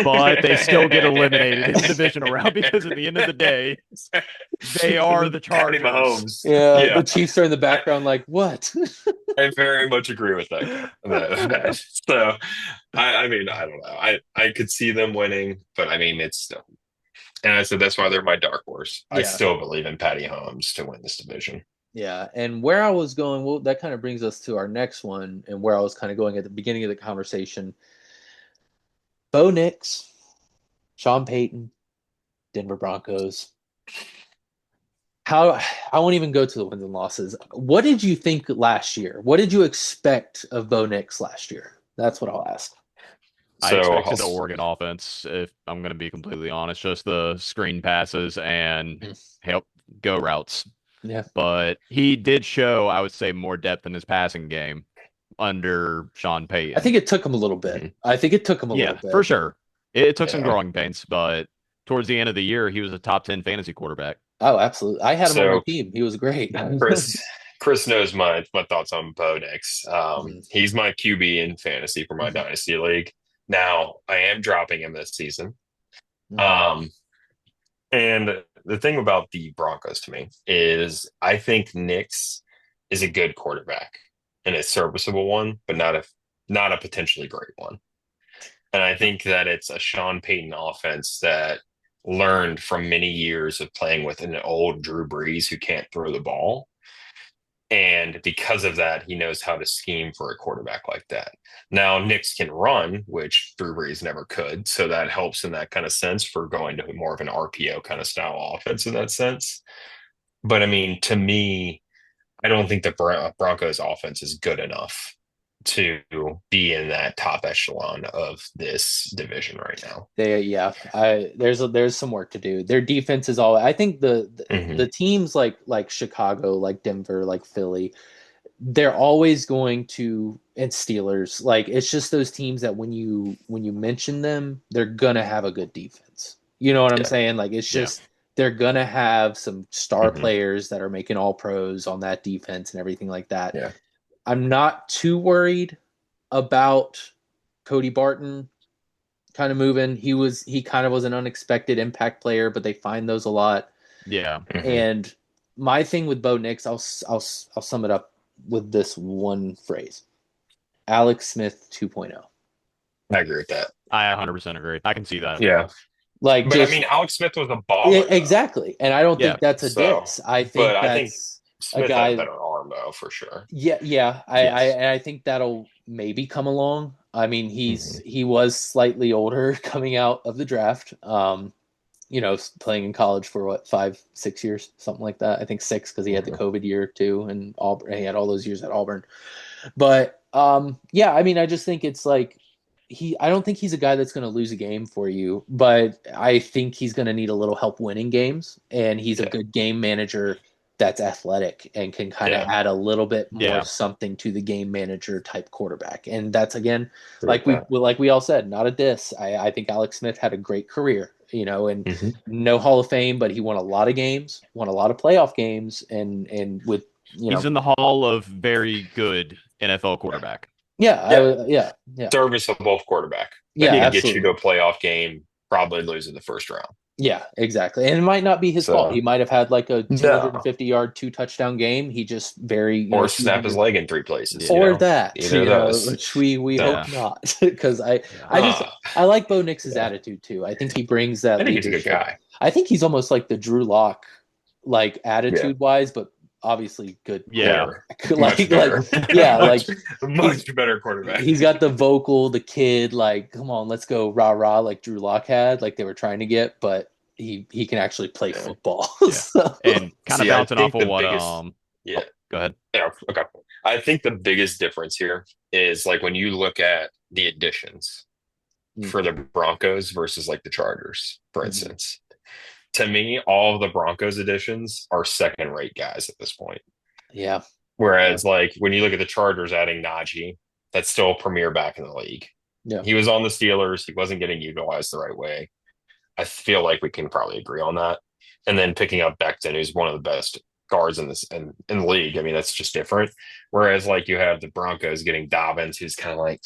but they still get eliminated in the divisional round because at the end of the day, they are the Chargers. The Chiefs are in the background, like what? I very much agree with that. So, I mean, I don't know. I could see them winning, but I mean, it's still. And I said that's why they're my dark horse. I still believe in Patty Holmes to win this division. Yeah, and where I was going, well, that kind of brings us to our next one, and where I was kind of going at the beginning of the conversation. Bo Nix, Sean Payton, Denver Broncos. I won't even go to the wins and losses. What did you think last year? What did you expect of Bo Nix last year? That's what I'll ask. I expected the Oregon offense, if I'm going to be completely honest, just the screen passes and help go routes. Yeah. But he did show, I would say, more depth in his passing game under Sean Payton. I think it took him a little bit. I think it took him a little bit. Yeah, for sure. It took some growing pains, but towards the end of the year, he was a top 10 fantasy quarterback. Oh, absolutely. I had him on my team. He was great. Chris knows my thoughts on Bo Nix. He's my QB in fantasy for my Dynasty League. Now, I am dropping him this season. And the thing about the Broncos to me is I think Nix is a good quarterback and a serviceable one, but not a potentially great one. And I think that it's a Sean Payton offense that learned from many years of playing with an old Drew Brees who can't throw the ball. And because of that, he knows how to scheme for a quarterback like that. Now, Nix can run, which Drew Brees never could. So that helps in that kind of sense for going to more of an RPO kind of style offense in that sense. But I mean, to me, I don't think the Broncos offense is good enough to be in that top echelon of this division right now. There's some work to do. Their defense is all. I think the teams like Chicago, like Denver, like Philly, they're always going to, and Steelers, like it's just those teams that when you mention them, they're gonna have a good defense. You know what I'm saying? Like it's just they're gonna have some star players that are making all pros on that defense and everything like that. Yeah. I'm not too worried about Cody Barton kind of moving. He kind of was an unexpected impact player, but they find those a lot. Yeah. And my thing with Bo Nix, I'll sum it up with this one phrase: Alex Smith 2.0. I agree with that. I 100% agree. I can see that. Yeah. Like, but I mean, Alex Smith was a baller. Exactly. And I don't think that's a diss. I think that's Smith a guy had a better arm though, for sure. Yeah. I think that'll maybe come along. I mean, he was slightly older coming out of the draft. Playing in college for 5-6 years, something like that. I think 6 because he had the COVID year too, and Auburn. He had all those years at Auburn. But I mean, I just think it's like I don't think he's a guy that's going to lose a game for you, but I think he's going to need a little help winning games, and he's a good game manager that's athletic and can kind of add a little bit more something to the game manager type quarterback. And that's, again, like we all said, not a diss. I think Alex Smith had a great career, and no Hall of Fame, but he won a lot of games, won a lot of playoff games, and with he's in the Hall of very good NFL quarterback. Yeah. Serviceable quarterback. Yeah, he can absolutely. get you to a playoff game, probably lose in the first round. Yeah, exactly. And it might not be his fault. He might have had like a 250-yard 2-touchdown game. He just or snap his leg in 3 places. Or that, which we hope not. Because I like Bo Nix's attitude too. I think he brings that. I think he's a good guy. I think he's almost like the Drew Lock, like attitude wise, but obviously good. Much better quarterback. He's got the vocal, the kid, like, come on, let's go rah rah, like Drew Lock had, like they were trying to get, but he can actually play football. So. And kind of bouncing off of what go ahead. Yeah, okay. I think the biggest difference here is like when you look at the additions for the Broncos versus like the Chargers, for instance. To me, all of the Broncos additions are second-rate guys at this point. Yeah. Whereas, like, when you look at the Chargers adding Najee, that's still a premier back in the league. Yeah. He was on the Steelers. He wasn't getting utilized the right way. I feel like we can probably agree on that. And then picking up Becton, who's one of the best guards in the league. I mean, that's just different. Whereas, like, you have the Broncos getting Dobbins, who's kind of like,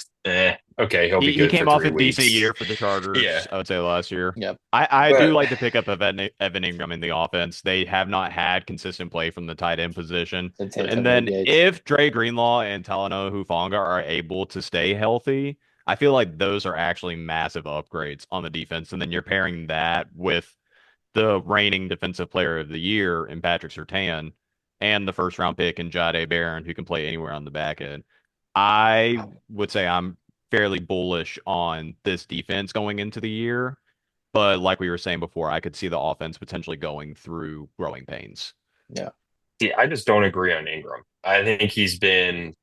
okay, he'll be good. He came off a decent year for the Chargers, I would say, last year. Yeah, I do like to pick up Evan Ingram in the offense. They have not had consistent play from the tight end position. And then if Dre Greenlaw and Talanoa Hufanga are able to stay healthy, I feel like those are actually massive upgrades on the defense. And then you're pairing that with the reigning defensive player of the year in Patrick Surtain and the first-round pick in Jahdae Barron, who can play anywhere on the back end. I would say I'm fairly bullish on this defense going into the year. But like we were saying before, I could see the offense potentially going through growing pains. Yeah. Yeah, I just don't agree on Ingram. I think he's been,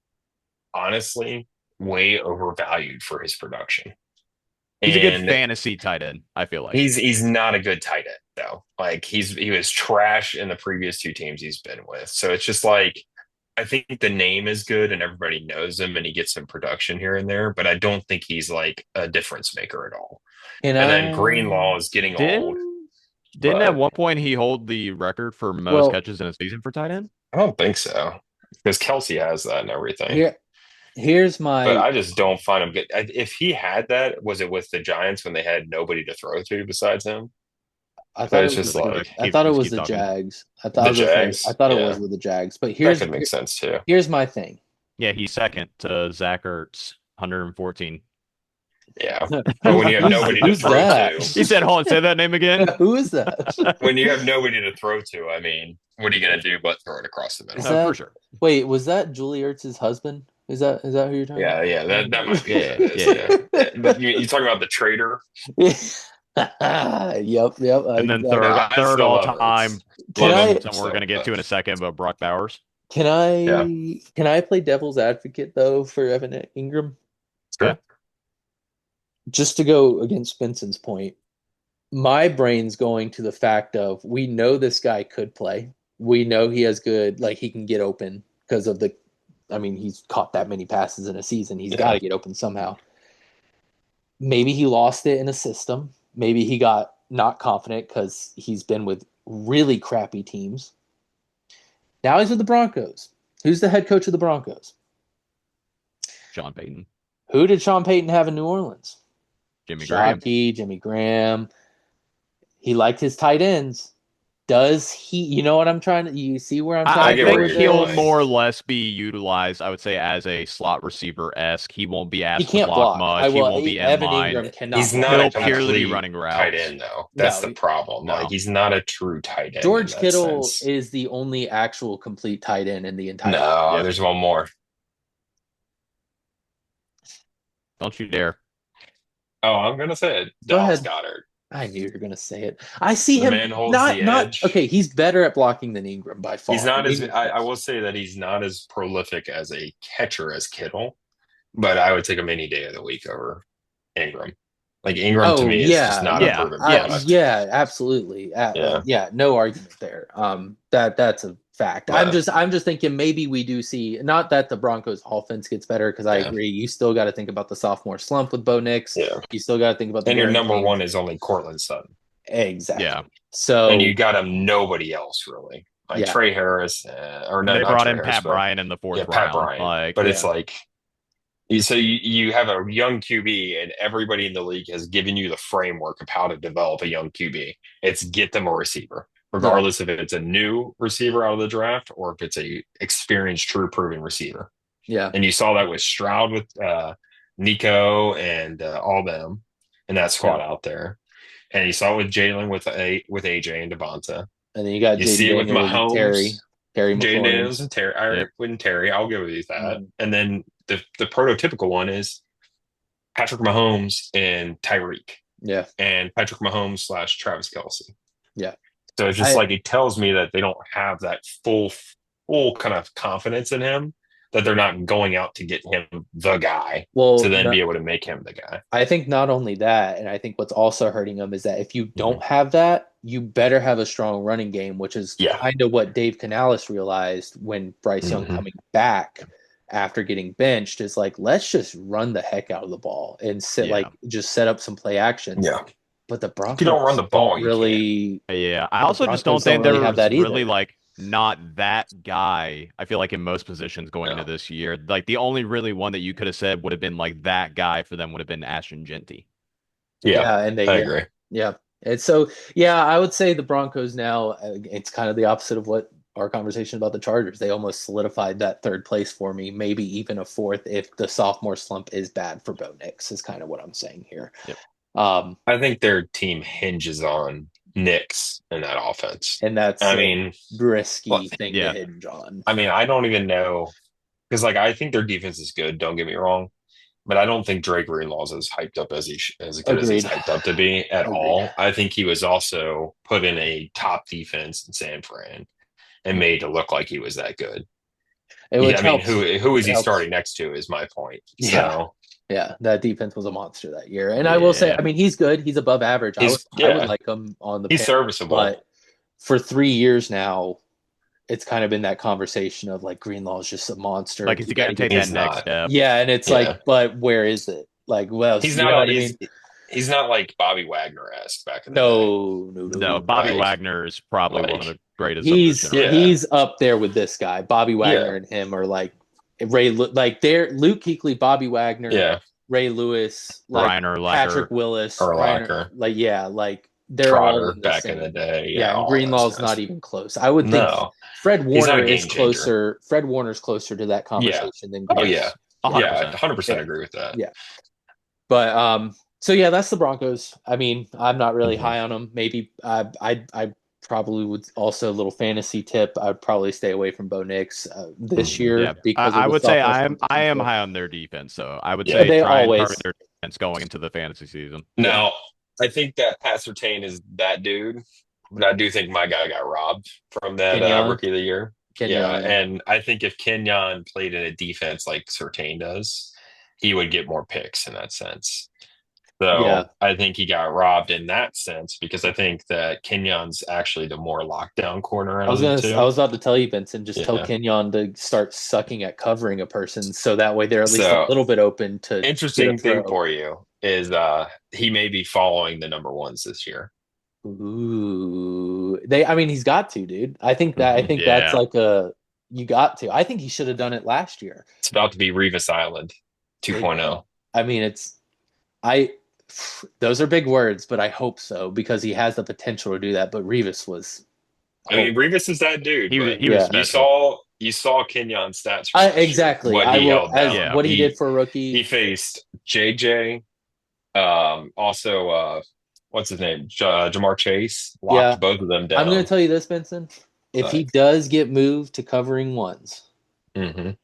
honestly, way overvalued for his production. He's a good fantasy tight end, I feel like. He's not a good tight end, though. Like, he was trash in the previous 2 teams he's been with. So it's just like, I think the name is good and everybody knows him and he gets some production here and there, but I don't think he's like a difference maker at all. And then Greenlaw is getting old. Didn't at one point he hold the record for most catches in a season for tight end? I don't think so. Because Kelsey has that and everything. Here's my. But I just don't find him good. If he had that, was it with the Giants when they had nobody to throw to besides him? I thought it was the Jags. I thought it was with the Jags. But that could make sense too. Here's my thing. Yeah, he's second to Zach Ertz, 114. Yeah, but when you have nobody to throw to, he said, "Hold on, say that name again." Who is that? When you have nobody to throw to, I mean, what are you going to do but throw it across the middle? For sure. Wait, was that Julie Ertz's husband? Is that who you're talking about? Yeah, that might be it. But you talking about the trader? Yep. And then third all time, we're going to get to in a second, but Brock Bowers. Yeah, Can I play devil's advocate though for Evan Ingram? Yeah. sure. Just to go against Benson's point, my brain's going to the fact of we know this guy could play. We know he has good, like he can get open because of I mean, he's caught that many passes in a season. He's got Yeah, to get open somehow. Maybe he lost it in a system. Maybe he got not confident because he's been with really crappy teams. Now he's with the Broncos. Who's the head coach of the Broncos? Sean Payton, Who did Sean Payton have in New Orleans? Jimmy Graham. Shockey, Jimmy Graham. He liked his tight ends. Does he? You know what I'm trying to? You see where I'm I, trying I to get go where think with you're he'll going. this? more or less be utilized, I would say, as a slot receiver-esque. He won't be He asked to can't block block. I much. He will. won't be in Evan line. Ingram cannot He's block. not a He'll purely be complete running tight routes. end, though. That's No, the problem. Like, No. he's not a true tight end in George that Kittle sense. is the only actual complete tight end in the entire. No, Yep. there's one more. Don't you dare. Oh, I'm gonna say it. Go Dallas ahead. Goddard. I knew you were going to say it. I see The him man holds not the not edge. okay. He's better at blocking than Ingram by far. He's not as Ingram I is. will say that he's not as prolific as a catcher as Kittle, but I would take him any day of the week over Ingram. Like Ingram to Oh me is just yeah, not a Yeah, proven yes. product. yeah, absolutely. Yeah, Yeah, no argument there. That's a fact. but I'm just thinking maybe we do see not that the Broncos offense gets better because I yeah, agree. You still got to think about the sophomore slump with Bo Nix. yeah. You still got to think about the And your growing number pains. one is only Cortland Sutton, Exactly. Yeah. and you So got him nobody else really. Like yeah, Trey Harris, or And no, they not brought Trey in Harris, Pat but Bryant in the yeah, fourth Pat round. Bryant. Like, But yeah. it's like so you have a young QB, and everybody in the league has given you the framework of how to develop a young QB. It's get them a receiver, yeah, regardless if it's a new receiver out of the draft or if it's a experienced, true, proven receiver. yeah, And you saw that with Stroud, with Nico, and all them, and that yeah. squad out there. And you saw it with Jalen, with AJ and Devonta. And then you got You JD see it with Daniels and Mahomes, Terry Jay McLaurin. Daniels, and Terry. yep. With Terry, I'll give you that. Mhm. And then the prototypical one is Patrick Mahomes and Tyreek, Yeah, and Patrick Mahomes slash Travis Kelce. yeah. So it's just I like it tells me that they don't have that full kind of confidence in him, that they're not going out to get him the guy to well, then no, be able to make him the guy. I think not only that, and I think what's also hurting them is that if you Mhm. don't have that, you better have a strong running game, which is Yeah. kind of what Dave Canales realized when Bryce Young Mhm. coming back after getting benched is like, let's just run the heck out of the ball and Yeah. just set up some play actions. Yeah. But the If you don't run Broncos the ball, don't you can't. really. Yeah. I The also just don't Broncos don't think really have there's that really either. like not that guy. I feel like in most positions going into No. this year, like the only really one that you could have said would have been like that guy for them would have been Ashton Genty. Yeah, Yeah, and I agree. yeah. And so, yeah, I would say the Broncos now, it's kind of the opposite of what our conversation about the Chargers. They almost solidified that third place for me, maybe even a fourth if the sophomore slump is bad for Bo Nix, is kind of what I'm saying here. Yep. I think their team hinges on Knicks in that offense. And that's I a mean, risky well, thing yeah. to hinge on. I mean, I don't even know because, like, I think their defense is good. Don't get me wrong, but I don't think Drake Greenlaw is as hyped up as as good as he's Agreed. hyped up to be at Agreed. all. I think he was also put in a top defense in San Fran and made to look like he was that good. Which I mean, helps. who is It he helps. starting next to? Is my point. Yeah. So Yeah, that defense was a monster that year. And I will say, Yeah. I mean, he's good. He's above average. I would yeah, like him on the he's panel, serviceable. but for 3 years now, it's kind of been that conversation of like Greenlaw is just a monster. Like, is he You going gotta to take give that He's next not. step? Yeah, and it's Yeah. like, but where is it? Like, well, He's you not. know what I mean? He's not like Bobby Wagner esque back in the day. No, Bobby Like- Wagner is probably one of like, the greatest of this He's generation. Yeah. he's up there with this guy. Bobby Wagner and him are like like they're Luke Kuechly, Bobby Wagner, Yeah. Ray Lewis, like Brian Urlacher. Patrick Willis, Urlacher. like they're all Trotter in the back same. in the day. Yeah, and all Greenlaw's those not guys. even close. I would think No. Fred He's not a Warner is game changer. closer. Fred Warner's closer to that conversation than Oh, Greenlaw. yeah. 100%. 100% Yeah. agree with that. Yeah. But so yeah, that's the Broncos. I mean, I'm not really Mhm. high on them. Maybe I probably would also a little fantasy tip. I'd probably stay away from Bo Nix this Mhm. year Yeah, because of I the would say sophomore I slump am potential. high on their defense, so I would Yeah. say They try and always- target their defense going into the fantasy season. Now, I think that Pat Surtain is that dude, but I do think my guy got robbed from that Kenyon? rookie of the year. Kenyon. And I think if Kenyon played in a defense like Surtain does, he would get more picks in that sense. Yeah. So I think he got robbed in that sense because I think that Kenyon's actually the more lockdown corner out of the I two. was about to tell you, Vincent, just tell Yeah. Kenyon to start sucking at covering a person so that way they're at least a So little bit open to get a interesting thing throw. for you is he may be following the number ones this year. Ooh. I mean, he's got to, dude. I Mhm. think that's Yeah. like you got to. I think he should have done it last year. It's about to be Revis Island Big time. 2.0. I mean, I those are big words, but I hope so because he has the potential to do that. But Revis was, I mean, Revis is that dude, but He was yeah, special. you saw Kenyon's stats from last year, exactly. what I he will held as down. Yeah. what he did for a He rookie. faced JJ, also what's his name? Jamar Chase Yeah, locked both of them I'm going to down. tell you this, Benson. If he But does get moved to covering ones, mhm.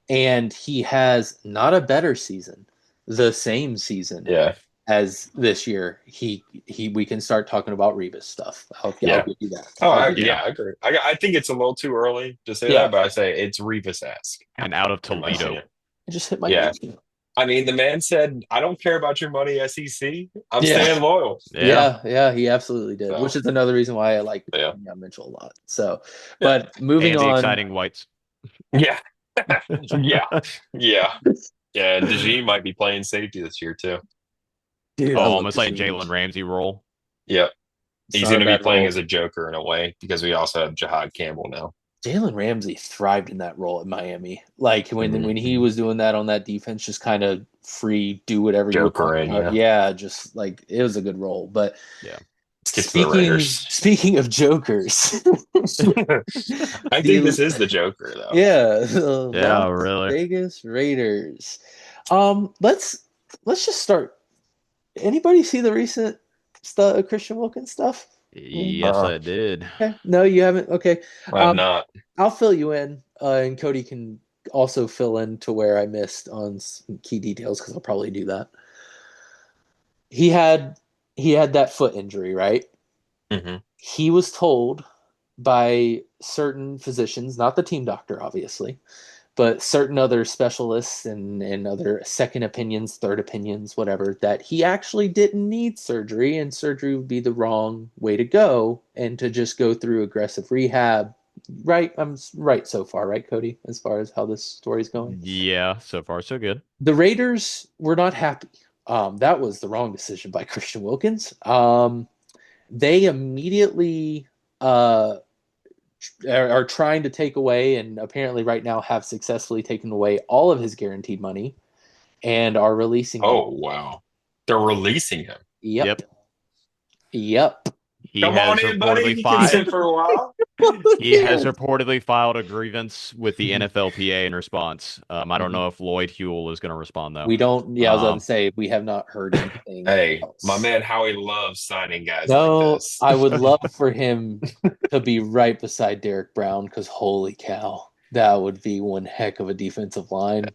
and he has not a better season, the same season Yeah, as this year, we can start talking about Revis stuff. I'll yeah. give you that. Oh, I'll give you Yeah. I agree. I think it's a little too early to say yeah. that, but I say it's Revis-esque, And out of in my Toledo. opinion. I just hit my Yeah. knee. I mean, the man said, I don't care about your money, SEC. I'm Yeah. staying loyal. Yeah. Yeah, he absolutely did, which So, is another reason why I like yeah. Mitchell a lot. So, Yeah. but moving And the on, exciting whites. Yeah. Yeah. Yeah. Yeah. DeJean might be playing safety this year, too. dude, Oh, I love almost the like Gene. Jalen Ramsey role. Yep. It's He's not going a to be bad playing role. as a joker in a way because we also have Jahad Campbell now. Jalen Ramsey thrived in that role at Miami. Like when he was doing that on that defense, just kind of free, do whatever you Joker want. in, yeah. Yeah, just like it was a good role. But Yeah. Let's get to the Raiders. speaking of jokers, I think this is the Joker, though. yeah, the Yeah, Las really. Vegas Raiders. Let's just start. Anybody see the recent Christian Wilkins stuff? Yes, I did. Okay. No, you haven't. Okay. I have not. I'll fill you in, and Cody can also fill in to where I missed on some key details because I'll probably do that. He had that foot injury, right? Mm-hmm. He was told by certain physicians, not the team doctor, obviously, but certain other specialists and other second opinions, third opinions, whatever, that he actually didn't need surgery and surgery would be the wrong way to go and to just go through aggressive rehab. Right? I'm right so far, right, Cody, as far as how this story's going? Yeah, so far so good. The Raiders were not happy. That was the wrong decision by Christian Wilkins. They immediately are trying to take away and apparently right now have successfully taken away all of his guaranteed money and are releasing him. Oh, wow. They're releasing him. Yep. Yep. He Come has on in, buddy. reportedly You can sit filed. for a while. He has reportedly filed a grievance with the NFLPA in response. I don't know if Lloyd Huell is going to respond though. We don't. Yeah, I was about to say we have not heard anything. Hey, else. my man Howie loves signing guys No, like this. I would love for him to be right beside Derek Brown because holy cow, that would be one heck of a defensive line.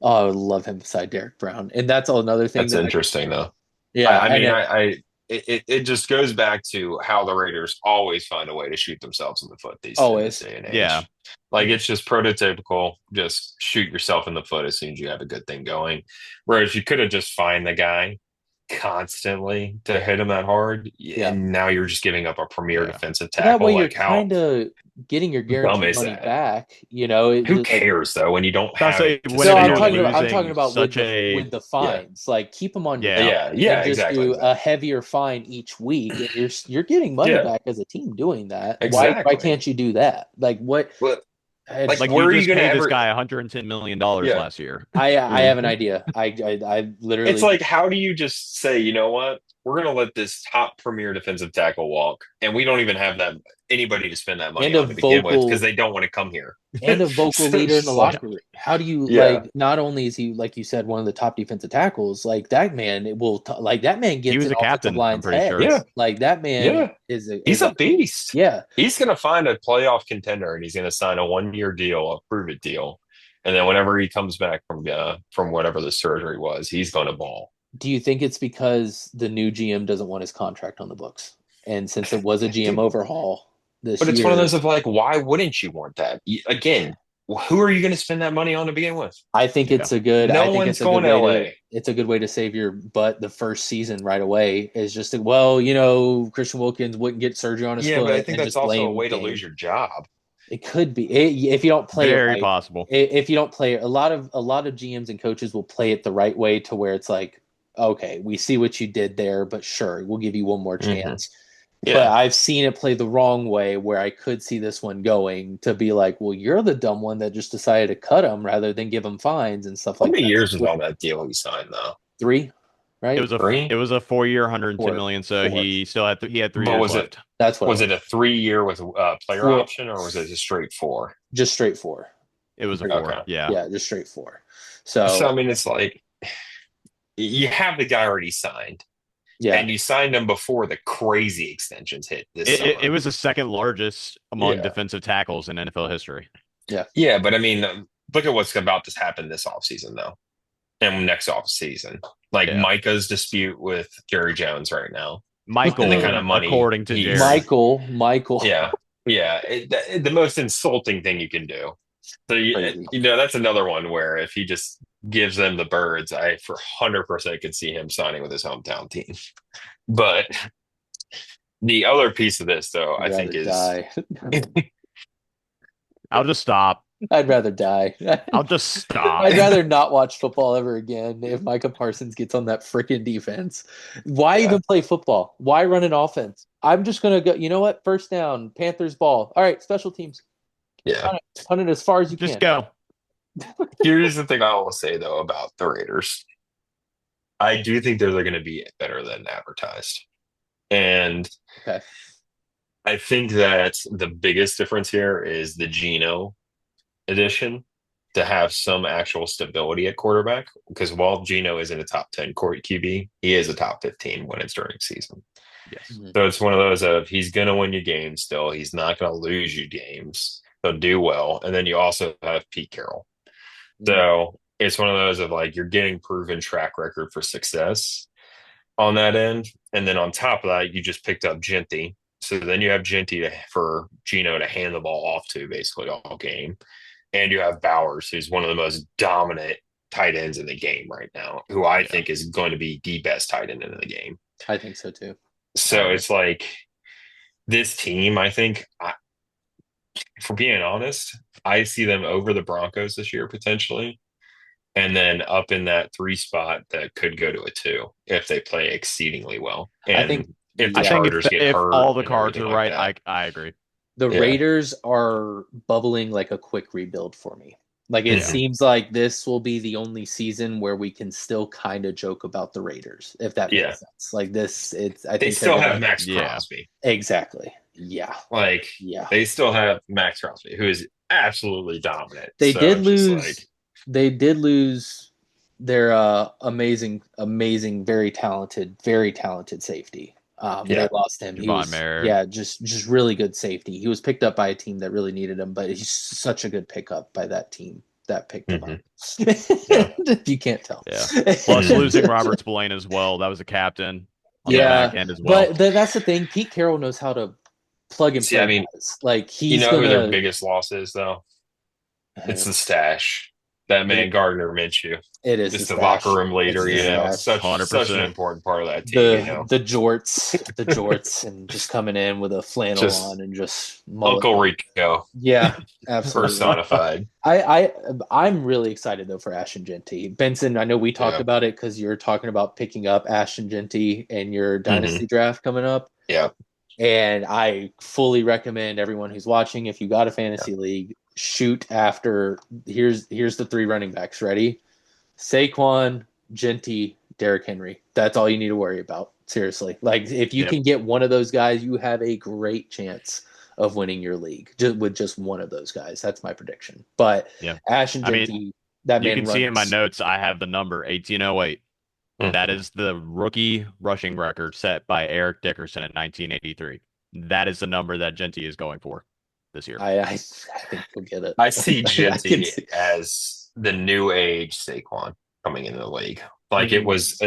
Oh, I would love him beside Derek Brown, and that's another thing That's that interesting, though. yeah, I mean, it just goes back to how the Raiders always find a way to shoot themselves in the foot in always. this day and age. Yeah. Like it's just prototypical. Just shoot yourself in the foot as soon as you have a good thing going. Whereas you could have just find the guy constantly to hit him that hard, and now you're just giving up a premier defensive tackle. That way, you're like how kind of getting your guaranteed money that? back. You know, who cares though when you don't I'll have say it? when No, you're I'm talking about with such a with the fines. Like keep them on your Yeah. and just exactly. do a heavier fine each week. And you're getting money back as a team doing that. Exactly. Why can't you do that? Like what? Like Like where you are just you going to paid this ever? guy $110 million last year. I have an idea. I literally. It's like, how do you just say, you know what? We're going to let this top premier defensive tackle walk, and we don't even have that anybody to spend that money on to begin with because they don't want to come here. And a vocal leader in the locker room. How do you like? Not only is he like you said one of the top defensive tackles, like that man that man gets He was an a captain, offensive line's I'm pretty head. sure. Yeah. Like that man he's a beast. Yeah, he's going to find a playoff contender, and he's going to sign a 1-year deal, a prove it deal, and then whenever he comes back from whatever the surgery was, he's going to ball. Do you think it's because the new GM doesn't want his contract on the books, and since it was a GM overhaul? this But it's one of year. those of like, why wouldn't you want that? Again, who are you going to spend that money on to begin with? I think Yeah. No one's going to LA. it's a good way to save your butt the first season right away is just Christian Wilkins wouldn't get surgery on his Yeah, but I foot think and that's just also a blame way to game. lose your job. It could be if you don't play it Very right. possible. If you don't play it, a lot of GMs and coaches will play it the right way to where it's like, okay, we see what you did there, but sure, we'll give you one more chance. But Yeah. I've seen it play the wrong way where I could see this one going to be like, well, you're the dumb one that just decided to cut him rather than give him fines and stuff How like many that. years was on that deal he signed, though? 3, It right? was a Three? it was a 4 year, 110 4, million. So 4. he still had he had 3 But years was it left. That's what was it it was. a 3 year with a player 4, option, or was it a straight 4? just straight 4. It was a Pretty- 4. Okay. Yeah. Yeah, just straight 4. So I So mean, it's like you have the guy already signed, yeah, and you signed him before the crazy extensions hit this It summer. was the second largest among Yeah. defensive tackles in NFL history. Yeah, but I mean, look at what's about to happen this offseason, though, and next offseason. Like Yeah. Micah's dispute with Jerry Jones right now, Michael, and the kind of money according to he's- Jerry. Michael. Yeah, yeah, the most insulting thing you can do. So Crazy. that's another one where if he just gives them the birds, I for 100% could see him signing with his hometown team. But the other piece of this, though, I I'd think rather is die. I'll just stop. I'd rather die. I'll just stop. I'd rather not watch football ever again if Micah Parsons gets on that freaking defense. Why Yeah. even play football? Why run an offense? I'm just gonna go. You know what? First down, Panthers ball. All right, special teams. yeah. Hunt it as far as you Just can. go. Here's the thing I will say though about the Raiders. I do think they're going to be better than advertised, and Okay. I think that the biggest difference here is the Geno addition to have some actual stability at quarterback. Because while Geno isn't a top 10 QB, he is a top 15 when it's during season. Yes. So it's one of those of he's going to win you games still. He's not going to lose you games. He'll do well. And then you also have Pete Carroll. So it's one of those of like you're getting proven track record for success on that end. And then on top of that, you just picked up Genty. So then you have Genty for Geno to hand the ball off to basically all game. And you have Bowers, who's one of the most dominant tight ends in the game right now, who I think is going to be the best tight end in the game. I think so too. So it's like this team, I think, for being honest, I see them over the Broncos this year potentially, and then up in that 3 spot that could go to a 2 if they play exceedingly well. And I think if the I think Chargers get if hurt, all the and cards are everything like right, that. I agree. the Yeah. Raiders are bubbling like a quick rebuild for me. Like it Yeah. seems like this will be the only season where we can still kind of joke about the Raiders, if that Yeah. makes sense. Like this, I They think still they're have gonna- Max Yeah. Crosby. exactly. Yeah, Like yeah. they still have Max Crosby, who is absolutely dominant. They So did it's just lose. like, They did lose their amazing, very talented safety. Yeah. They lost him. He Javon was, Merritt. just really good safety. He was picked up by a team that really needed him, but he's such a good pickup by that team that picked him up. If you can't tell. Yeah. Plus losing Robert Spillane as well. That was a captain on the Yeah, back end as well. but that's the thing. Pete Carroll knows how to plug and See, play. I mean, guys. Like you he's know who their gonna. biggest loss is, though? It's the stash. That man, Gardner Minshew. It is Just the the stash. locker room leader, It's the you know. stash. Such an 100%. important part of that team, you know. the jorts, and just coming in with a flannel Just on and just Uncle Rico Yeah, absolutely. personified. I'm really excited though for Ashton Genty. Benson, I know we talked Yeah. about it because you're talking about picking up Ashton Genty in your dynasty draft coming up. Yeah. And I fully recommend everyone who's watching, if you got a fantasy league, shoot after here's the 3 running backs. Ready? Saquon, Genty, Derrick Henry. That's all you need to worry about. Seriously. Like if you can get one of those guys, you have a great chance of winning your league with just one of those guys. That's my prediction. But Ashton Genty, that man you can runs. see in my notes, I have the number 1808. Hmm. That is the rookie rushing record set by Eric Dickerson in 1983. That is the number that Genty is going for this year. I think we'll get it. I see Genty see. as the new age Saquon coming into the league. Like it was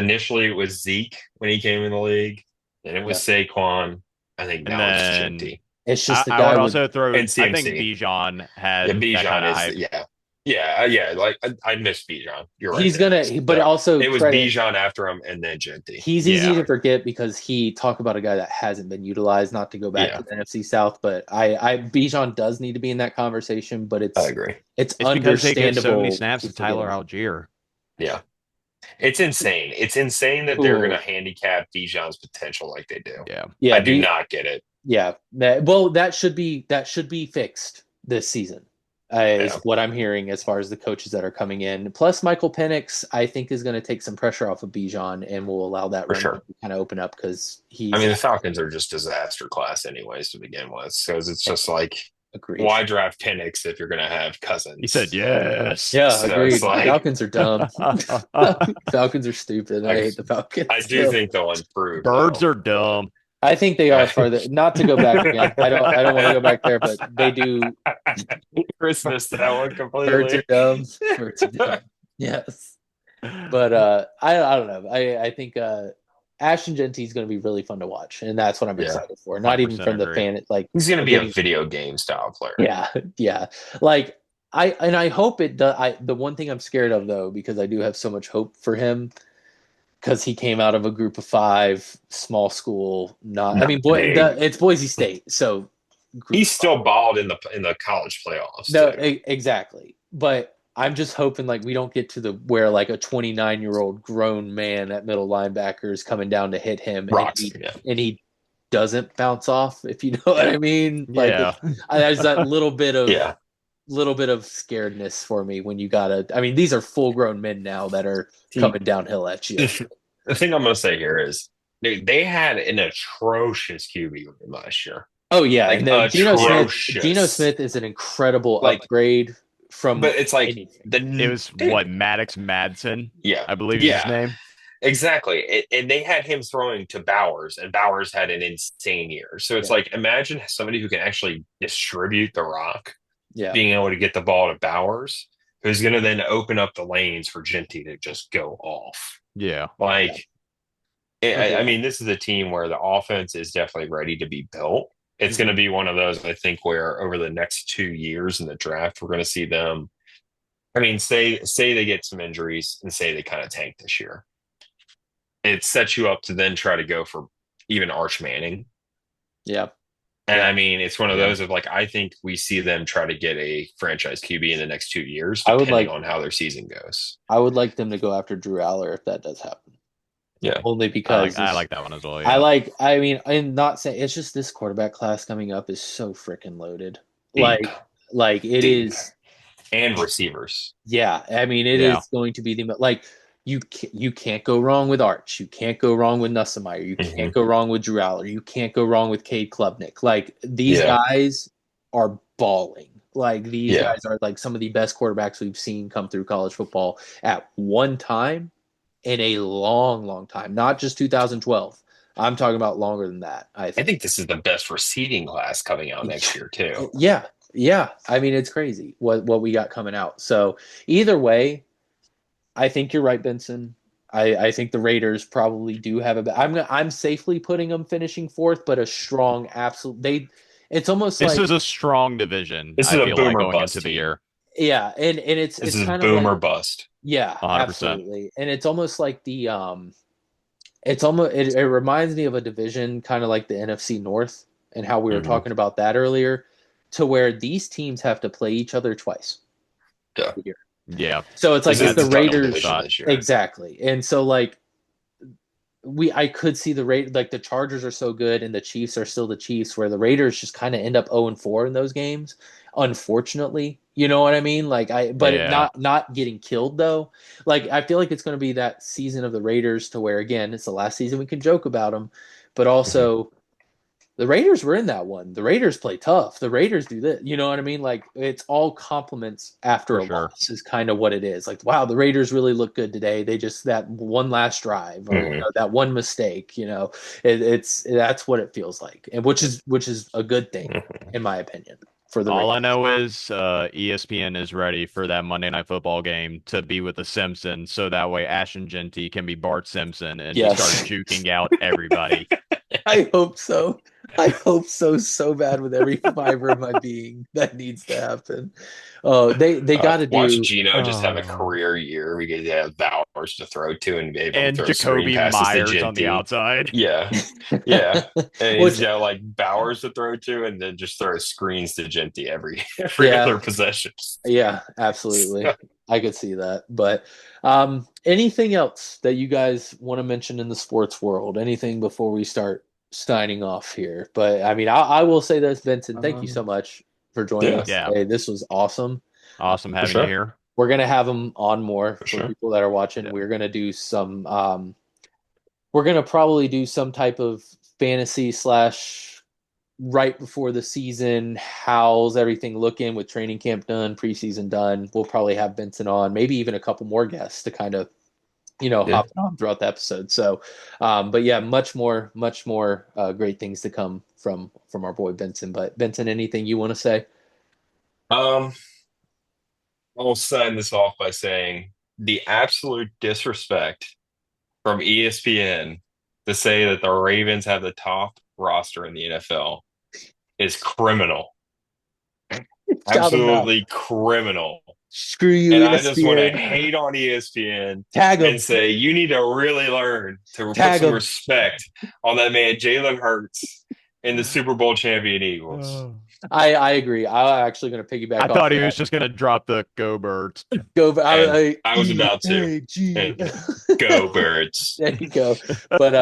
Zeke when he came in the league, and it was Saquon. I think And now it's then Genty. It's just the I guy would would. also throw. And I think CMC. Bijan Yeah, had that Bijan kind of is hype. yeah. Like I missed Bijan. You're right He's there. but So also it was credit. Bijan after him, and then Genty. He's easy Yeah. to forget because he talked about a guy that hasn't been utilized. Not to go back Yeah, to the NFC South, but Bijan does need to be in that conversation. But I agree. it's It's because they give so many understandable snaps to to forget Tyler him. Algier. Yeah, it's insane. It's insane that they're going to handicap Bijan's potential like they do. Yeah. Yeah, I do not get it. Yeah, well, that should be fixed this season, is Yeah. what I'm hearing as far as the coaches that are coming in. Plus, Michael Penix, I think, is going to take some pressure off of Bijan and will allow that For run sure. to kind of open up because I mean, the Falcons are just disaster class, anyways, to begin with. Because it's just like, agreed. why draft Penix if you're going to have Cousins? He said yes. Yeah, So agreed. it's like- Falcons are dumb. Falcons are stupid. I hate the Falcons. I do think they'll improve. Birds though. are dumb. I think they are further. Not to go back again. I don't want to go back there, but they do. Chris missed that one completely. Birds are dumb. Birds are dumb. Yes. But I don't know. I think Ashton Genty is going to be really fun to watch, and that's what I'm excited for. Not even from the 100% fan, like He's going to be a video game style player. yeah. Like I hope it does. The one thing I'm scared of though, because I do have so much hope for him, because he came out of a group of 5, small school. It's Boise State, so he's still balled in the college playoffs. No, too. Exactly, but I'm just hoping like we don't get to the where like a 29-year-old grown man at middle linebacker is coming down to hit him and he doesn't bounce off, if you know what I mean. Like there's that little bit of scaredness for me when you gotta. I mean, these are full-grown men now that are coming downhill at you. The thing I'm going to say here is they had an atrocious QB last year. Oh yeah, like, and then Geno Smith is an incredible upgrade from. But it's like it was what Maddox Madsen. Yeah, I believe is his name. Exactly, and they had him throwing to Bowers, and Bowers had an insane year. So it's like, imagine somebody who can actually distribute the rock, being able to get the ball to Bowers, who's going to then open up the lanes for Genty to just go off. Yeah, I mean, this is a team where the offense is definitely ready to be built. It's going to be one of those, I think, where over the next 2 years in the draft, we're going to see them. I mean, say they get some injuries and say they kind of tank this year. It sets you up to then try to go for even Arch Manning. Yeah. And I mean, it's one of those of like, I think we see them try to get a franchise QB in the next 2 years, depending on how their season goes. I would like them to go after Drew Aller if that does happen. Yeah. Only because I like that one as well. Yeah. I'm not saying it's just this quarterback class coming up is so freaking loaded. Deep. Like it is. And receivers. Yeah. I mean, it is going to be you can't go wrong with Arch. You can't go wrong with Nussmeier. You can't go wrong with Drew Aller. You can't go wrong with Cade Klubnik. Like these guys are balling. Like these guys are like some of the best quarterbacks we've seen come through college football at one time in a long, long time. Not just 2012. I'm talking about longer than that. I think this is the best receiving class coming out next year too. Yeah. I mean, it's crazy what we got coming out. So either way, I think you're right, Benson. I think the Raiders probably do have I'm safely putting them finishing 4th, but a strong absolute. It's almost this like is a strong division. This is a boomer going bust into the year. Yeah, and it's kind of boomer bust. Yeah, 100%. Absolutely. And it's almost like it reminds me of a division kind of like the NFC North and how we were talking about that earlier, to where these teams have to play each other twice. Yeah. So it's like if the Raiders exactly. And so like I could see the Chargers are so good and the Chiefs are still the Chiefs, where the Raiders just kind of end up 0-4 in those games. Unfortunately, you know what I mean? Not getting killed though. Like I feel like it's going to be that season of the Raiders to where, again, it's the last season we can joke about them, but also the Raiders were in that one. The Raiders play tough. The Raiders do this. You know what I mean? Like it's all compliments after loss is kind of what it is. Like, wow, the Raiders really look good today. They just that one last drive or that one mistake. You know, that's what it feels like, and which is a good thing in my opinion. For the all Raiders. I know is ESPN is ready for that Monday Night Football game to be with the Simpsons, so that way Ashton Genty can be Bart Simpson and start juking out everybody. I hope so. I hope so bad with every fiber of my being. That needs to happen. Oh, they got to Watch do. Gino just have a Oh. career year because he has Bowers to throw to and be able to And throw screen Jacoby passes to Myers on the Genty. outside. Yeah, yeah. And he's Which, got like Bowers to throw to and then just throw screens to Genty every yeah, other possession. yeah, absolutely. I could see that. But anything else that you guys want to mention in the sports world? Anything before we start signing off here? But I mean, I will say this, Vincent, thank you so much for joining Yeah, us Yeah. today. This was awesome. Awesome for having you sure. here. We're gonna have him on more For for sure. people that are watching. Yeah. We're gonna do some. We're gonna probably do some type of fantasy slash right before the season. How's everything looking with training camp done, preseason done? We'll probably have Vincent on, maybe even a couple more guests to kind of Yeah. hop on throughout the episode. So, but yeah, much more great things to come from our boy Vincent. But Vincent, anything you want to say? Um, I'll sign this off by saying the absolute disrespect from ESPN to say that the Ravens have the top roster in the NFL is criminal. Shout him out. Absolutely criminal. Screw you, And I just want to ESPN. hate on ESPN Tag and him. say you need to really learn to put Tag some him. respect on that man, Jalen Hurts, and the Super Bowl champion Eagles. I agree. I'm actually going to I piggyback off thought of he was that. just gonna drop the go birds. Go. And I was E about to. A G. And go birds. There you go. But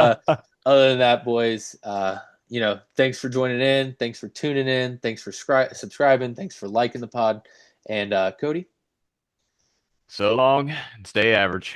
other than that, boys, thanks for joining in. Thanks for tuning in. Thanks for subscribing. Thanks for liking the pod. And Cody. So long and stay average.